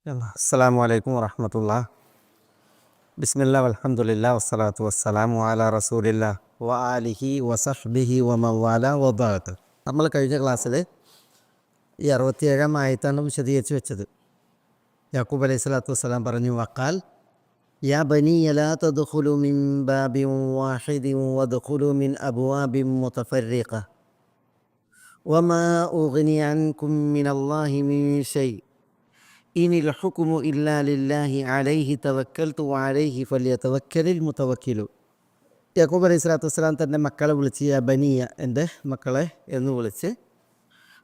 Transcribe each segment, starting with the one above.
അസ്സലാമു അലൈക്കും വറഹ്മത്തുള്ളാഹി. ബിസ്മില്ലാ വൽഹംദുലില്ലാ വസ്സലാത്തു വസ്സലാമു അലാ റസൂലില്ലാ വ ആലിഹി വസഹ്ബിഹി വമവാല വബഅദ്. നമ്മൾ കഴിഞ്ഞ ക്ലാസ്സിൽ ഈ 67-ാം ആയത്താണ് വിശദീകരിച്ച് വെച്ചത്. യാക്കൂബ് അലൈഹി സ്വലാത്തു വസ്സലാം പറഞ്ഞു, വഖാൽ യാ ബനിയ ലാ തദ്ഖുലു മിൻ ബാബിൻ വാഹിദിൻ വദ്ഖുലു മിൻ അബ്വാബിൻ മുതഫർരിഖ വമാ ഉഗ്നി അൻകും മിനല്ലാഹി മിൻ ഷൈ ഇനിൽ ഹുക്മു ഇല്ലാ ലില്ലാഹി അലൈഹി തവക്കൽതു വഅലൈഹി ഫല്യതവക്കലിൽ മുതവക്കിലൂൻ. യാക്കൂബ് അലൈഹി സ്വലാത്തു വസ്സലാം തൻ്റെ മക്കളെ വിളിച്ച് യാ ബനിയ, എൻ്റെ മക്കളെ എന്ന് വിളിച്ച്,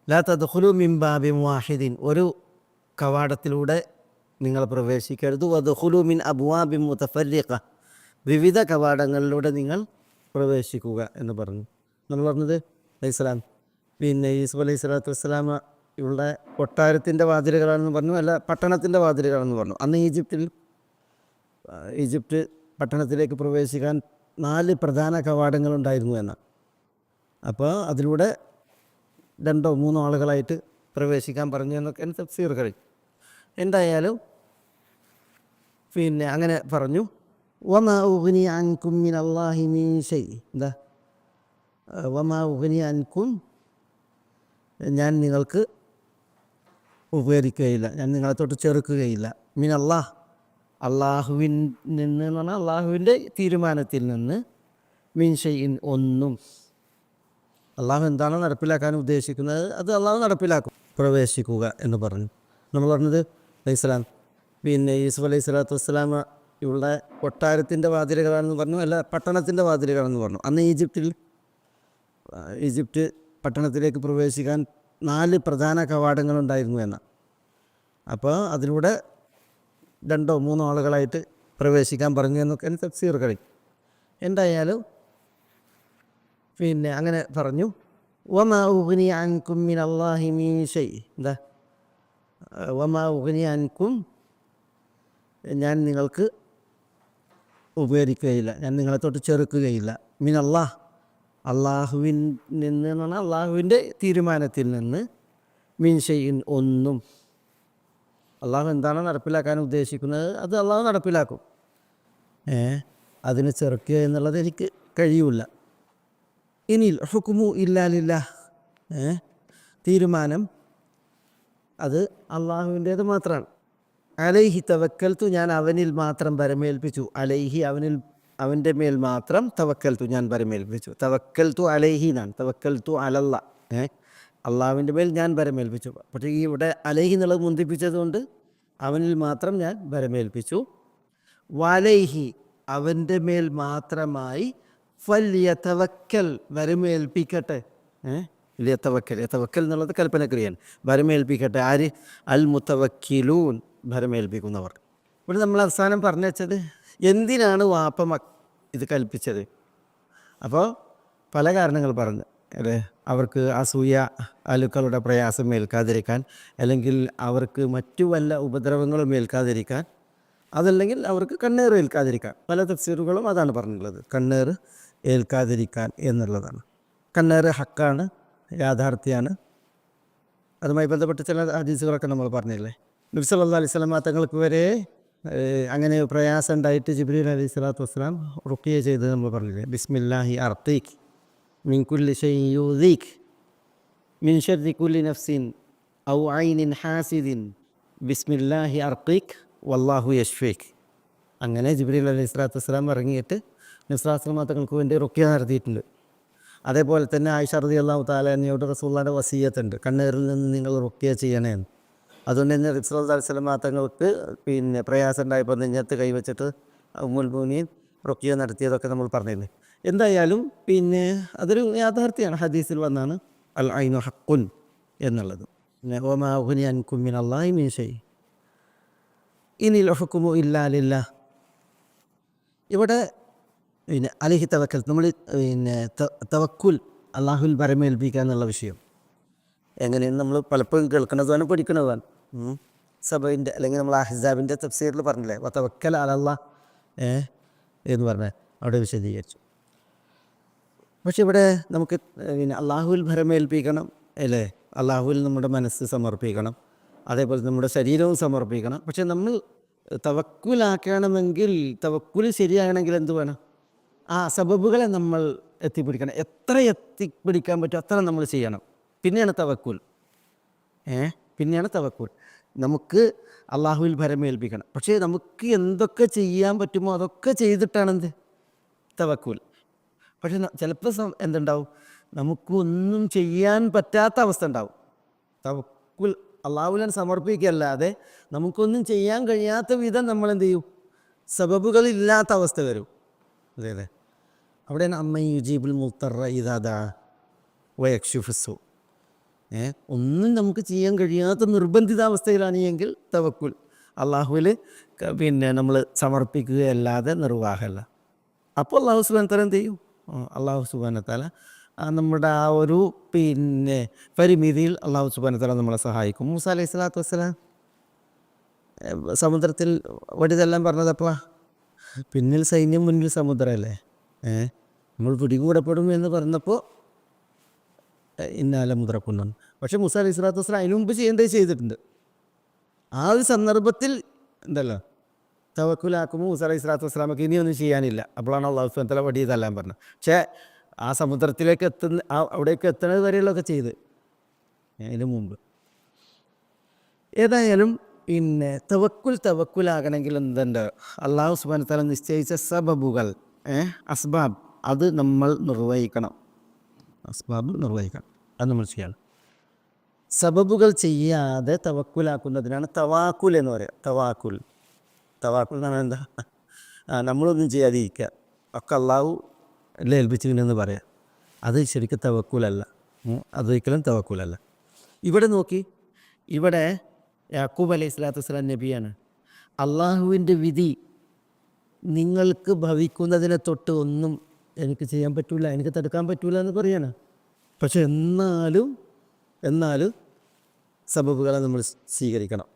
ലാ തദ്ഖുലു മിൻ ബാബിൻ വാഹിദിൻ, ഒരു കവാടത്തിലൂടെ നിങ്ങൾ പ്രവേശിക്കരുത്, വദ്ഖുലു മിൻ അബ്വാബിൻ മുതഫർരിഖ, വിവിധ കവാടങ്ങളിലൂടെ നിങ്ങൾ പ്രവേശിക്കുക എന്ന് പറഞ്ഞു. നമ്മൾ പറഞ്ഞത് അലൈഹി സ്വലാം പിന്നെ യൂസുഫ് അലൈഹി സ്വലാത്തു വസ്സലാം ഇവിടെ കൊട്ടാരത്തിൻ്റെ വാതിലുകളാണെന്ന് പറഞ്ഞു, അല്ല പട്ടണത്തിൻ്റെ വാതിലുകളാണെന്ന് പറഞ്ഞു. അന്ന് ഈജിപ്റ്റ് പട്ടണത്തിലേക്ക് പ്രവേശിക്കാൻ 4 പ്രധാന കവാടങ്ങളുണ്ടായിരുന്നു എന്നാണ്. അപ്പോൾ അതിലൂടെ 2 3 ആളുകളായിട്ട് പ്രവേശിക്കാൻ പറഞ്ഞു എന്നൊക്കെ തഫ്സീർ കഴിഞ്ഞു. എന്തായാലും പിന്നെ അങ്ങനെ പറഞ്ഞു. വമാ ഉഗ്നി അൻകും മിനല്ലാഹി മിൻ ഷൈ, എന്താ വമാ ഉഗ്നി അൻകും, ഞാൻ നിങ്ങൾക്ക് ഉപകരിക്കുകയില്ല, ഞാൻ നിങ്ങളെ തൊട്ട് ചെറുക്കുകയില്ല, മിനല്ലാഹ്, അള്ളാഹുവിൻ നിന്ന് എന്ന് പറഞ്ഞാൽ അള്ളാഹുവിൻ്റെ തീരുമാനത്തിൽ നിന്ന്, മിൻ ഷൈഇൻ, ഒന്നും. അള്ളാഹു എന്താണോ നടപ്പിലാക്കാൻ ഉദ്ദേശിക്കുന്നത് അത് അള്ളാഹു നടപ്പിലാക്കും. പ്രവേശിക്കുക എന്ന് പറഞ്ഞു. നമ്മൾ പറഞ്ഞത് അലൈഹി സ്വലാം പിന്നെ യൂസുഫ് അലൈഹി സ്വലാത്തു വസ്സലാം ഇവിടെ കൊട്ടാരത്തിൻ്റെ വാതിലുകളാണെന്ന് പറഞ്ഞു, അല്ല പട്ടണത്തിൻ്റെ വാതിലുകളാണെന്ന് പറഞ്ഞു. അന്ന് ഈജിപ്റ്റ് പട്ടണത്തിലേക്ക് പ്രവേശിക്കാൻ 4 പ്രധാന കവാടങ്ങളുണ്ടായിരുന്നു എന്നാണ്. അപ്പോൾ അതിലൂടെ 2 3 ആളുകളായിട്ട് പ്രവേശിക്കാൻ പറഞ്ഞു എന്നൊക്കെ തഫ്സീർ കഴിഞ്ഞു. എന്തായാലും പിന്നെ അങ്ങനെ പറഞ്ഞു. വമാ ഉഗ്നി അൻകും മിനല്ലാഹി മിൻ ഷൈ, എന്താ വമാ ഉഗ്നി അൻകും, ഞാൻ നിങ്ങൾക്ക് ഉപകരിക്കുകയില്ല, ഞാൻ നിങ്ങളെ തൊട്ട് ചെറുക്കുകയില്ല, മിനല്ലാഹ്, അള്ളാഹുവിൻ നിന്ന് എന്ന് പറഞ്ഞാൽ അള്ളാഹുവിൻ്റെ തീരുമാനത്തിൽ നിന്ന്, മിൻ ഷൈഇൻ, ഒന്നും. അള്ളാഹു എന്താണോ നടപ്പിലാക്കാൻ ഉദ്ദേശിക്കുന്നത് അത് അള്ളാഹു നടപ്പിലാക്കും. അതിന് ചെറുക്കുക എന്നുള്ളത് എനിക്ക് കഴിയൂല. ഇനിൽ ഹുക്മു ഇല്ലാ ലില്ലാഹ്, തീരുമാനം അത് അള്ളാഹുവിൻ്റേത് മാത്രമാണ്. അലൈഹി തവക്കൽത്തു, ഞാൻ അവനിൽ മാത്രം ഭരമേൽപ്പിച്ചു. അലൈഹി, അവൻ്റെ മേൽ മാത്രം, തവക്കൽത്തു, ഞാൻ ഭരമേൽപ്പിച്ചു. തവക്കൽത്തു അലൈഹി എന്നാണ്, തവക്കൽത്തു അലല്ല, അള്ളാഹുവിൻ്റെ മേൽ ഞാൻ ഭരമേൽപ്പിച്ചു. പക്ഷേ ഈ ഇവിടെ അലൈഹി എന്നുള്ളത് മുന്തിപ്പിച്ചതുകൊണ്ട് അവനിൽ മാത്രം ഞാൻ ഭരമേൽപ്പിച്ചു. വലൈഹി, അവൻ്റെ മേൽ മാത്രമായി, ഫല്യതവക്കൽ, ഭരമേൽപ്പിക്കട്ടെ. യതവക്കൽ എന്നുള്ളത് കൽപ്പനക്രിയയാണ്. ഭരമേൽപ്പിക്കട്ടെ ആര്? അൽ മുതവക്കിലൂൻ, ഭരമേൽപ്പിക്കുന്നവർ. ഇവിടെ നമ്മൾ അവസാനം പറഞ്ഞു വെച്ചത് എന്തിനാണ് വാപ്പ ഇത് കൽപ്പിച്ചത്. അപ്പോൾ പല കാരണങ്ങൾ പറഞ്ഞു, അല്ലേ? അവർക്ക് അസൂയ, അലുക്കളുടെ പ്രയാസം ഏൽക്കാതിരിക്കാൻ, അല്ലെങ്കിൽ അവർക്ക് മറ്റു വല്ല ഉപദ്രവങ്ങളും ഏൽക്കാതിരിക്കാൻ, അതല്ലെങ്കിൽ അവർക്ക് കണ്ണേറ് ഏൽക്കാതിരിക്കാൻ. പല തഫ്സീറുകളും അതാണ് പറഞ്ഞിട്ടുള്ളത്, കണ്ണേറ് ഏൽക്കാതിരിക്കാൻ എന്നുള്ളതാണ്. കണ്ണേറ് ഹക്കാണ്, യാഥാർത്ഥ്യമാണ്. അതുമായി ബന്ധപ്പെട്ട് ചില ഹദീസുകളൊക്കെ നമ്മൾ പറഞ്ഞില്ലേ. നബി സല്ലല്ലാഹു അലൈഹി വസല്ലം തങ്ങൾക്ക് വരെ അങ്ങനെ പ്രയാസം ഉണ്ടായിട്ട് ജിബ്രീൽ അലൈഹി സ്വലാത്തു വസ്സലാം റുഖിയ ചെയ്ത് നമ്മൾ പറഞ്ഞില്ലേ. ബിസ്മില്ലാഹി അർഖീക് മിൻ കുല്ലി ഷൈഇൻ യൂദീക് മിൻ ശർരി കുല്ലി നഫ്സിൻ ഔ ഐനിൻ ഹാസിദിൻ ബിസ്മില്ലാഹി അർഖീക് വല്ലാഹു യശ്ഫീക്. അങ്ങനെ ജിബ്രീൽ അലൈഹി സ്വലാത്തു വസ്സലാം ഇറങ്ങിയിട്ട് നബി സല്ലല്ലാഹു അലൈഹി വസല്ലം തങ്ങൾക്ക് വേണ്ടി റുഖിയ നടത്തിയിട്ടുണ്ട്. അതേപോലെ തന്നെ ആയിഷ റളിയല്ലാഹു തആല അൻഹയോട് റസൂലുള്ളാഹിയുടെ വസിയ്യത്തുണ്ട്, കണ്ണേറിൽ നിന്ന് നിങ്ങൾ റുഖിയ ചെയ്യണേ എന്ന്. അതുകൊണ്ട് തന്നെ നബി സല്ലല്ലാഹു അലൈഹി വസല്ലം തങ്ങൾക്ക് പിന്നെ പ്രയാസം ഉണ്ടായപ്പോൾ നെഞ്ഞത്ത് കൈവച്ചിട്ട് ഉമ്മുൽ മുഅ്മിനീൻ റുഖിയ നടത്തിയതൊക്കെ നമ്മൾ പറഞ്ഞില്ലേ. എന്തായാലും പിന്നെ അതൊരു യാഥാർത്ഥ്യമാണ്, ഹദീസിൽ വന്നാണ് അൽ ഐനു ഹഖുൻ എന്നുള്ളത്. വമാ ഉഗ്നി അൻകും മിനല്ലാഹി മിൻ ഷൈ ഇനിൽ ഹുക്മു ഇല്ലാ ലില്ലാഹ്. ഇവിടെ പിന്നെ അലൈഹി തവക്കൽ, നമ്മൾ പിന്നെ തവക്കുൽ, അള്ളാഹുവിൽ ഭരമേൽപ്പിക്കുക എന്നുള്ള വിഷയം എങ്ങനെയാണ് നമ്മൾ പലപ്പോഴും കേൾക്കുന്നതാണ്, പഠിക്കുന്നതാണ്. സബയിൻ്റെ അല്ലെങ്കിൽ നമ്മൾ അഹ്സാബിൻ്റെ തഫ്സീറിൽ പറഞ്ഞില്ലേ, വതവക്കൽ അലല്ലാഹ് എന്ന് പറഞ്ഞാൽ അവിടെ വിശദീകരിച്ചു. പക്ഷെ ഇവിടെ നമുക്ക് പിന്നെ അള്ളാഹുവിൽ ഭരമേൽപ്പിക്കണം, അല്ലേ? അള്ളാഹുവിൽ നമ്മുടെ മനസ്സ് സമർപ്പിക്കണം. അതേപോലെ നമ്മുടെ ശരീരവും സമർപ്പിക്കണം. പക്ഷെ നമ്മൾ തവക്കുലാക്കണമെങ്കിൽ, തവക്കുൽ ശരിയാകണമെങ്കിൽ എന്ത് വേണം? ആ സബബുകളെ നമ്മൾ എത്തിപ്പിടിക്കണം. എത്ര എത്തിപ്പിടിക്കാൻ പറ്റും അത്ര നമ്മൾ ചെയ്യണം. പിന്നെയാണ് തവക്കുൽ. പിന്നെയാണ് തവക്കുൽ. നമുക്ക് അള്ളാഹുവിൽ ഭരമേൽപ്പിക്കണം. പക്ഷേ നമുക്ക് എന്തൊക്കെ ചെയ്യാൻ പറ്റുമോ അതൊക്കെ ചെയ്തിട്ടാണെന്ത് തവക്കുൽ. പക്ഷെ ചിലപ്പോൾ എന്തുണ്ടാവും, നമുക്കൊന്നും ചെയ്യാൻ പറ്റാത്ത അവസ്ഥ ഉണ്ടാവും. തവക്കുൽ അള്ളാഹുവിനെ സമർപ്പിക്കുകയല്ലാതെ നമുക്കൊന്നും ചെയ്യാൻ കഴിയാത്ത വിധം നമ്മൾ എന്ത് ചെയ്യും, സബബുകളില്ലാത്ത അവസ്ഥ വരും. അതെ അതെ, അവിടെയാണ് അമ്മ യുജീബുൽ മുത്തറ ഇദാ ദഅ വയക്ഷിഫുസ്സൂ. ഒന്നും നമുക്ക് ചെയ്യാൻ കഴിയാത്ത നിർബന്ധിതാവസ്ഥയിലാണ് എങ്കിൽ തവക്കുൽ അള്ളാഹുവിൽ പിന്നെ നമ്മൾ സമർപ്പിക്കുകയല്ലാതെ നിർവാഹമല്ല. അപ്പോൾ അള്ളാഹു സുബ്ഹാനഹു വ തആല എന്ത് ചെയ്യും? അള്ളാഹു സുബ്ഹാനഹു വ തആല നമ്മുടെ ആ ഒരു പിന്നെ പരിമിതിയിൽ അള്ളാഹു സുബ്ഹാനഹു വ തആല നമ്മളെ സഹായിക്കും. മൂസ അലൈഹി സ്വലാത്തു വസ്സലാം സമുദ്രത്തിൽ വടിതെല്ലാം പറഞ്ഞതപ്പോൾ പിന്നിൽ സൈന്യം മുന്നിൽ സമുദ്രമല്ലേ, നമ്മൾ പിടികൂടപ്പെടും എന്ന് പറഞ്ഞപ്പോൾ ഇന്നാല മുദ്രക്കുന്നുണ്ട്. പക്ഷേ മൂസ അലൈഹി സ്വലാത്തു വസ്സലാം അതിനു മുമ്പ് ചെയ്തിട്ടുണ്ട്. ആ ഒരു സന്ദർഭത്തിൽ ഉണ്ടല്ലോ തവക്കുലാക്കുമ്പോൾ മൂസ അലൈഹി സ്വലാത്തു വസ്സലാമൊക്കെ ഇനിയൊന്നും ചെയ്യാനില്ല. അപ്പോഴാണ് അള്ളാഹു സുബ്ഹാനഹു വ തആല വടി ഇതെല്ലാം പറഞ്ഞത്. പക്ഷേ ആ സമുദ്രത്തിലേക്ക് അവിടേക്ക് എത്തുന്നത് വരെയുള്ളതൊക്കെ ചെയ്ത് അതിന് മുമ്പ്. ഏതായാലും പിന്നെ തവക്കുലാകണമെങ്കിൽ എന്തുണ്ട്, അള്ളാഹു സുബ്ഹാനഹു വ തആല നിശ്ചയിച്ച സബബുകൾ, അസ്ബാബ്, അത് നമ്മൾ നിർവഹിക്കണം. അസ്ബാബ് നിർവഹിക്കണം, അത് നമ്മൾ ചെയ്യണം. സബബുകൾ ചെയ്യാതെ തവക്കുലാക്കുന്നതിനാണ് തവാക്കുൽ എന്ന് പറയുക. തവാക്കുൽ എന്ന് പറഞ്ഞാൽ എന്താ, നമ്മളൊന്നും ചെയ്യാതിരിക്കുക, ഒക്കെ അള്ളാഹു എല്ലാം ഏൽപ്പിച്ചിട്ടുണ്ടെന്ന് പറയാം. അത് ശരിക്കും തവക്കുലല്ല, അതൊരിക്കലും തവക്കുലല്ല. ഇവിടെ നോക്കി, ഇവിടെ യാക്കൂബ് അലൈഹി സ്വലാത്തു വസ്സലാം നബിയാണ്. അള്ളാഹുവിൻ്റെ വിധി നിങ്ങൾക്ക് ഭവിക്കുന്നതിനെ തൊട്ട് ഒന്നും എനിക്ക് ചെയ്യാൻ പറ്റില്ല, എനിക്ക് തടുക്കാൻ പറ്റില്ല എന്ന് പറയാണ്. പക്ഷെ എന്നാലും സബബുകളെ നമ്മൾ സ്വീകരിക്കണം.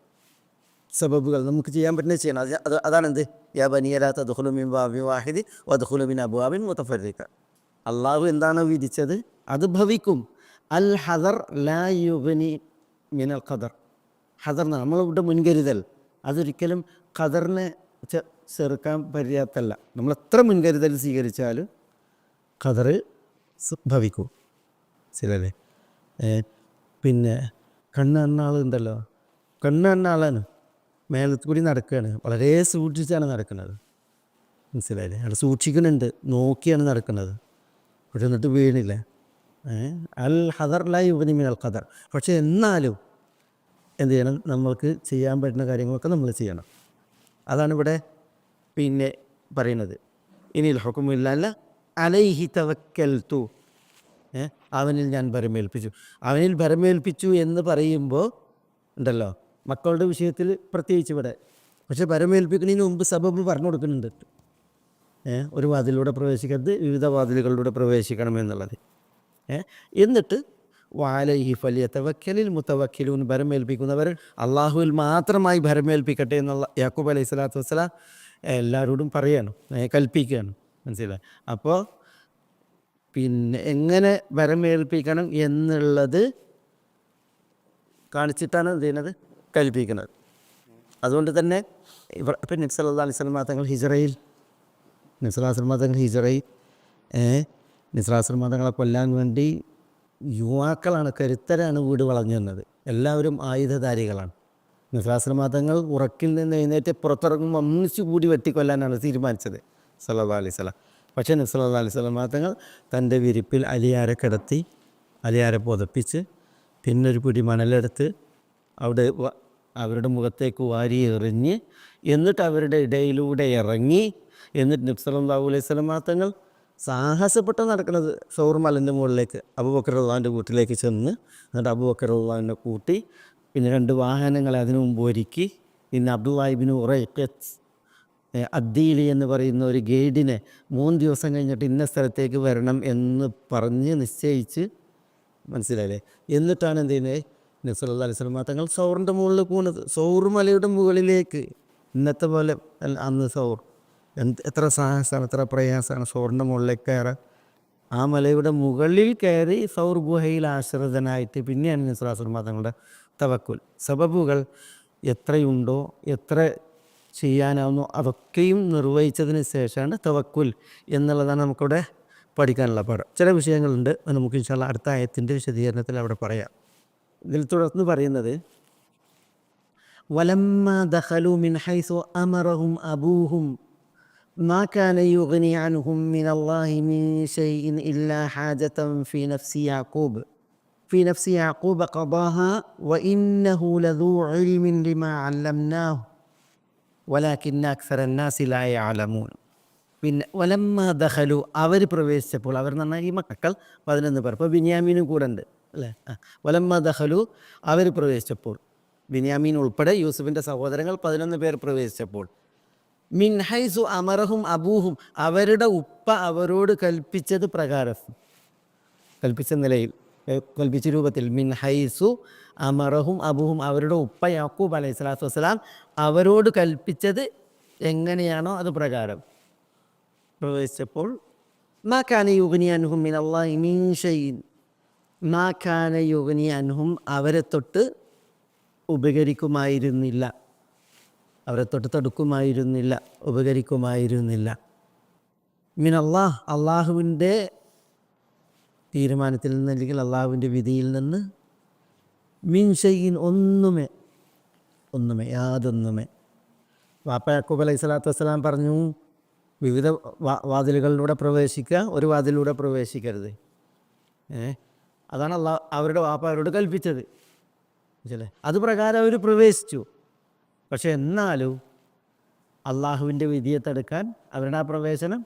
സബബുകൾ നമുക്ക് ചെയ്യാൻ പറ്റുന്നത് ചെയ്യണം. അതാണെന്ത്, യാ ബനിയ ലാ തദ്ഖുലൂ മിൻ ബാബിൻ വാഹിദ് വദ്ഖുലൂ മിൻ അബ്വാബിൻ മുതഫർരിഖ. അള്ളാഹു എന്താണോ വിധിച്ചത് അത് ഭവിക്കും. അൽ ഹദർ ലാ യുഗ്നി മിനൽ ഖദർ. ഹദർ എന്നാണ് നമ്മളിവിടെ മുൻകരുതൽ, അതൊരിക്കലും ഖദറിനെ ചെറുക്കാൻ പര്യാപ്തമല്ല. നമ്മൾ എത്ര മുൻകരുതൽ സ്വീകരിച്ചാലും ഖദർ ഭവിക്കും. ശരിയല്ലേ? പിന്നെ കണ്ണ് കാണുന്ന ആളുണ്ടല്ലോ, കണ്ണ് കാണുന്ന ആളാണ്, മേലത്ത് കൂടി നടക്കുകയാണ്, വളരെ സൂക്ഷിച്ചാണ് നടക്കുന്നത്. മനസ്സിലായില്ലേ? അവിടെ സൂക്ഷിക്കുന്നുണ്ട്, നോക്കിയാണ് നടക്കുന്നത്. പക്ഷെ എന്നിട്ട് വീണില്ല. അൽ ഹദർ ലാ യുഗ്നി മിനൽ ഖദർ. പക്ഷെ എന്നാലും എന്ത് ചെയ്യണം, നമ്മൾക്ക് ചെയ്യാൻ പറ്റുന്ന കാര്യങ്ങളൊക്കെ നമ്മൾ ചെയ്യണം. അതാണ് ഇവിടെ പിന്നെ പറയുന്നത്. ഇനിൽ ഹുക്മു ഇല്ലാ അലൈഹി തവക്കൽതു, അവനിൽ ഞാൻ ഭരമേൽപ്പിച്ചു. അവനിൽ ഭരമേൽപ്പിച്ചു എന്ന് പറയുമ്പോൾ ഉണ്ടല്ലോ, മക്കളുടെ വിഷയത്തിൽ പ്രത്യേകിച്ച് ഇവിടെ. പക്ഷെ ഭരമേൽപ്പിക്കുന്നതിന് മുമ്പ് സബബ് പറഞ്ഞു കൊടുക്കുന്നുണ്ട്. ഒരു വാതിലൂടെ പ്രവേശിക്കരുത്, വിവിധ വാതിലുകളിലൂടെ പ്രവേശിക്കണമെന്നുള്ളത്. എന്നിട്ട് വഅലൈഹി ഫലിയതവക്കലിൽ മുതവക്കിലൂൻ, ഭരമേൽപ്പിക്കുന്നവർ അള്ളാഹുവിൽ മാത്രമായി ഭരമേൽപ്പിക്കട്ടെ എന്നുള്ള യാക്കൂബ് അലൈഹി സ്വലാത്തു വസ്സലാം എല്ലാവരോടും പറയാണ്, കൽപ്പിക്കുകയാണ്. മനസ്സിലായി? അപ്പോൾ പിന്നെ എങ്ങനെ ഭരമേൽപ്പിക്കണം എന്നുള്ളത് കാണിച്ചിട്ടാണ് എന്ത് ചെയ്യുന്നത്, കൽപ്പിക്കുന്നത്. അതുകൊണ്ട് തന്നെ ഇപ്പം നബി സല്ലല്ലാഹു അലൈഹി വസല്ലം തങ്ങൾ ഹിജ്റയിൽ നബി തങ്ങളെ കൊല്ലാൻ വേണ്ടി യുവാക്കളാണ്, കരുത്തരാണ് വീട് വളഞ്ഞു വന്നത്. എല്ലാവരും ആയുധധാരികളാണ്. നബി തങ്ങൾ ഉറക്കിൽ നിന്ന് എഴുന്നേറ്റ് പുറത്തിറങ്ങുമ്പോൾ ഒന്നിച്ചു കൂടി വെട്ടിക്കൊല്ലാനാണ് തീരുമാനിച്ചത് സല്ലല്ലാഹു അലൈഹി വസല്ലം. പക്ഷേ നബി സല്ലല്ലാഹു അലൈഹി വസല്ലം തങ്ങൾ തൻ്റെ വിരിപ്പിൽ അലിയാരെ കിടത്തി, അലിയാരെ പുതപ്പിച്ച്, പിന്നൊരു പിടി മണലെടുത്ത് അവിടെ അവരുടെ മുഖത്തേക്ക് വാരി എറിഞ്ഞ്, എന്നിട്ട് അവരുടെ ഇടയിലൂടെ ഇറങ്ങി, എന്നിട്ട് നബി സല്ലല്ലാഹു അലൈഹി വസല്ലം തങ്ങൾ സാഹസപ്പെട്ട് നടക്കുന്നത് സൗർ മലൻ്റെ മുകളിലേക്ക് അബൂബക്കർ റളിയല്ലാഹുവിൻ്റെ വീട്ടിലേക്ക് ചെന്ന്, എന്നിട്ട് അബൂബക്കർ റളിയല്ലാഹുവിനെ കൂട്ടി, പിന്നെ 2 വാഹനങ്ങളെ അതിനു മുമ്പ് ഒരുക്കി, പിന്നെ അബ്ദുല്ലാഹി ഇബ്നു ഉറൈഖത്ത് അദ്ദീലി എന്ന് പറയുന്ന ഒരു ഗൈഡിനെ 3 ദിവസം കഴിഞ്ഞിട്ട് ഇന്ന സ്ഥലത്തേക്ക് വരണം എന്ന് പറഞ്ഞ് നിശ്ചയിച്ച്, മനസ്സിലായില്ലേ? എന്നിട്ടാണ് എന്ത് ചെയ്യുന്നത്, നബി സല്ലല്ലാഹു അലൈഹി വസല്ലം തങ്ങൾ സൗറിൻ്റെ മുകളിൽ പോകുന്നത്. സൗർ മലയുടെ മുകളിലേക്ക്, ഇന്നത്തെ പോലെ അന്ന് സൗർ എത്ര സാഹസമാണ്, എത്ര പ്രയാസമാണ് സൗറിൻ്റെ മുകളിലേക്ക് കയറാൻ. ആ മലയുടെ മുകളിൽ കയറി സൗർ ഗുഹയിൽ ആശ്രിതനായിട്ട് പിന്നെയാണ് നബി സല്ലല്ലാഹു അലൈഹി വസല്ലം തങ്ങളുടെ തവക്കുൽ. സബബുകൾ എത്രയുണ്ടോ, എത്ര ചെയ്യാനാവുന്നോ അതൊക്കെയും നിർവഹിച്ചതിന് ശേഷമാണ് തവക്കുൽ എന്നുള്ളതാണ് നമുക്കിവിടെ പഠിക്കാനുള്ള പാഠം. ചില വിഷയങ്ങളുണ്ട്, അത് നമുക്ക് ഇൻഷാ അല്ലാഹ് അടുത്ത ആയത്തിൻ്റെ വിശദീകരണത്തിൽ അവിടെ പറയാം. ഇതിൽ തുടർന്ന് പറയുന്നത് വലമ്മ ദഖലു മിൻ ഹൈസു അമറഹും അബൂഹും മാ കാന യുഗ്നി അൻഹും മിനല്ലാഹി മിൻ ശൈഇൻ ഇല്ലാ ഹാജതൻ في نفس يعقوب قضاها وإنه لذو علم لما علمناه ولكن أكثر الناس لا يعلمون. പിന്നെ വലമ്മ ദഖലു അവർ പ്രവേശിച്ചപ്പോൾ, അവർ എന്ന് പറഞ്ഞാൽ ഈ മക്കൾ 11 പേർ, ഇപ്പോൾ ബിന്യാമീനും കൂടെ ഉണ്ട് അല്ലേ. വലമ്മ ദഖലു അവർ പ്രവേശിച്ചപ്പോൾ, ബിന്യാമീൻ ഉൾപ്പെടെ യൂസുഫിൻ്റെ സഹോദരങ്ങൾ 11 പേർ പ്രവേശിച്ചപ്പോൾ, മിൻ ഹൈസു അമറഹും അബൂഹും അവരുടെ ഉപ്പ അവരോട് കൽപ്പിച്ചത് പ്രകാരം, കൽപ്പിച്ച നിലയിൽ, കൽപ്പിച്ച രൂപത്തിൽ, മിൻ ഹൈസു അമറഹും അബൂഹും അവരുടെ ഉപ്പ യാക്കൂബ് അലൈഹി സ്വലാത്തു വസ്സലാം അവരോട് കൽപ്പിച്ചത് എങ്ങനെയാണോ അത് പ്രകാരം പ്രവേശിച്ചപ്പോൾ, മാ കാന യുഗ്നി അൻഹും മിനല്ലാഹി മിൻ ഷൈഇൻ, മാ കാന യുഗ്നി അൻഹും അവരെ തൊട്ട് ഉപകരിക്കുമായിരുന്നില്ല, അവരെ തൊട്ട് തടുക്കുമായിരുന്നില്ല, ഉപകരിക്കുമായിരുന്നില്ല, മിനല്ലാഹ് അള്ളാഹുവിൻ്റെ തീരുമാനത്തിൽ നിന്ന് അല്ലെങ്കിൽ അള്ളാഹുവിൻ്റെ വിധിയിൽ നിന്ന്, മിൻ ഷൈഇൻ ഒന്നുമേ യാതൊന്നുമേ. വാപ്പ യാക്കൂബ് അലൈഹി സ്വലാത്തു വസ്സലാം പറഞ്ഞു വിവിധ വാതിലുകളിലൂടെ പ്രവേശിക്കുക, ഒരു വാതിലൂടെ പ്രവേശിക്കരുത്. അതാണ് അവരുടെ വാപ്പ അവരോട് കൽപ്പിച്ചത്. മനസ്സിലെ അത് പ്രകാരം അവർ പ്രവേശിച്ചു. പക്ഷെ എന്നാലും അള്ളാഹുവിൻ്റെ വിധിയെ തടുക്കാൻ അവരുടെ ആ പ്രവേശനം,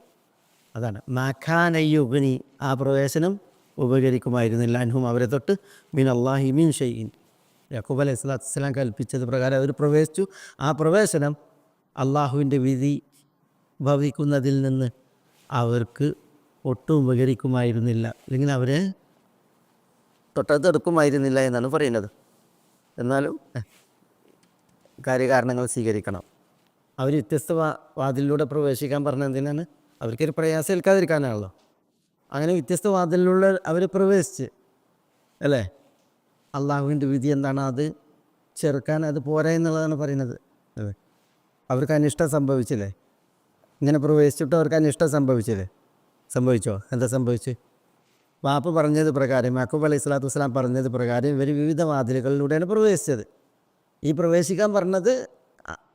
അതാണ് മാഖാനയുഗ്നി, ആ പ്രവേശനം ഉപകരിക്കുമായിരുന്നില്ല, അൻഹും അവരെ തൊട്ട്, മിൻ അല്ലാഹി മിൻ ഷൈഇൻ, യാക്കൂബ് അലൈഹി സ്വലാത്തു വസ്സലാം കൽപ്പിച്ചത് പ്രകാരം അവർ പ്രവേശിച്ചു. ആ പ്രവേശനം അള്ളാഹുവിൻ്റെ വിധി ഭവിക്കുന്നതിൽ നിന്ന് അവർക്ക് ഒട്ടും ഉപകരിക്കുമായിരുന്നില്ല, അല്ലെങ്കിൽ അവരെ തൊട്ടടുക്കുമായിരുന്നില്ല എന്നാണ് പറയുന്നത്. എന്നാലും കാര്യകാരണങ്ങൾ സ്വീകരിക്കണം. അവർ വ്യത്യസ്ത വാതിലിലൂടെ പ്രവേശിക്കാൻ പറഞ്ഞ എന്തിനാണ്? അവർക്കൊരു പ്രയാസം ഏൽക്കാതിരിക്കാനാണല്ലോ. അങ്ങനെ വ്യത്യസ്ത വാതിലിലുള്ള അവർ പ്രവേശിച്ച് അല്ലേ, അള്ളാഹുവിൻ്റെ വിധി എന്താണ് അത് ചെറുക്കാൻ അത് പോരാ എന്നുള്ളതാണ് പറയുന്നത്. അതെ, അവർക്ക് അനിഷ്ടം സംഭവിച്ചില്ലേ, ഇങ്ങനെ പ്രവേശിച്ചിട്ട് അവർക്ക് അനിഷ്ടം സംഭവിച്ചോ? എന്താ സംഭവിച്ച്? വാപ്പ പറഞ്ഞത് പ്രകാരം, യാക്കൂബ് അലൈഹി സ്വലാത്തു വസ്സലാം പറഞ്ഞത് പ്രകാരം ഇവർ വിവിധ വാതിലുകളിലൂടെയാണ് പ്രവേശിച്ചത്. ഈ പ്രവേശിക്കാൻ പറഞ്ഞത്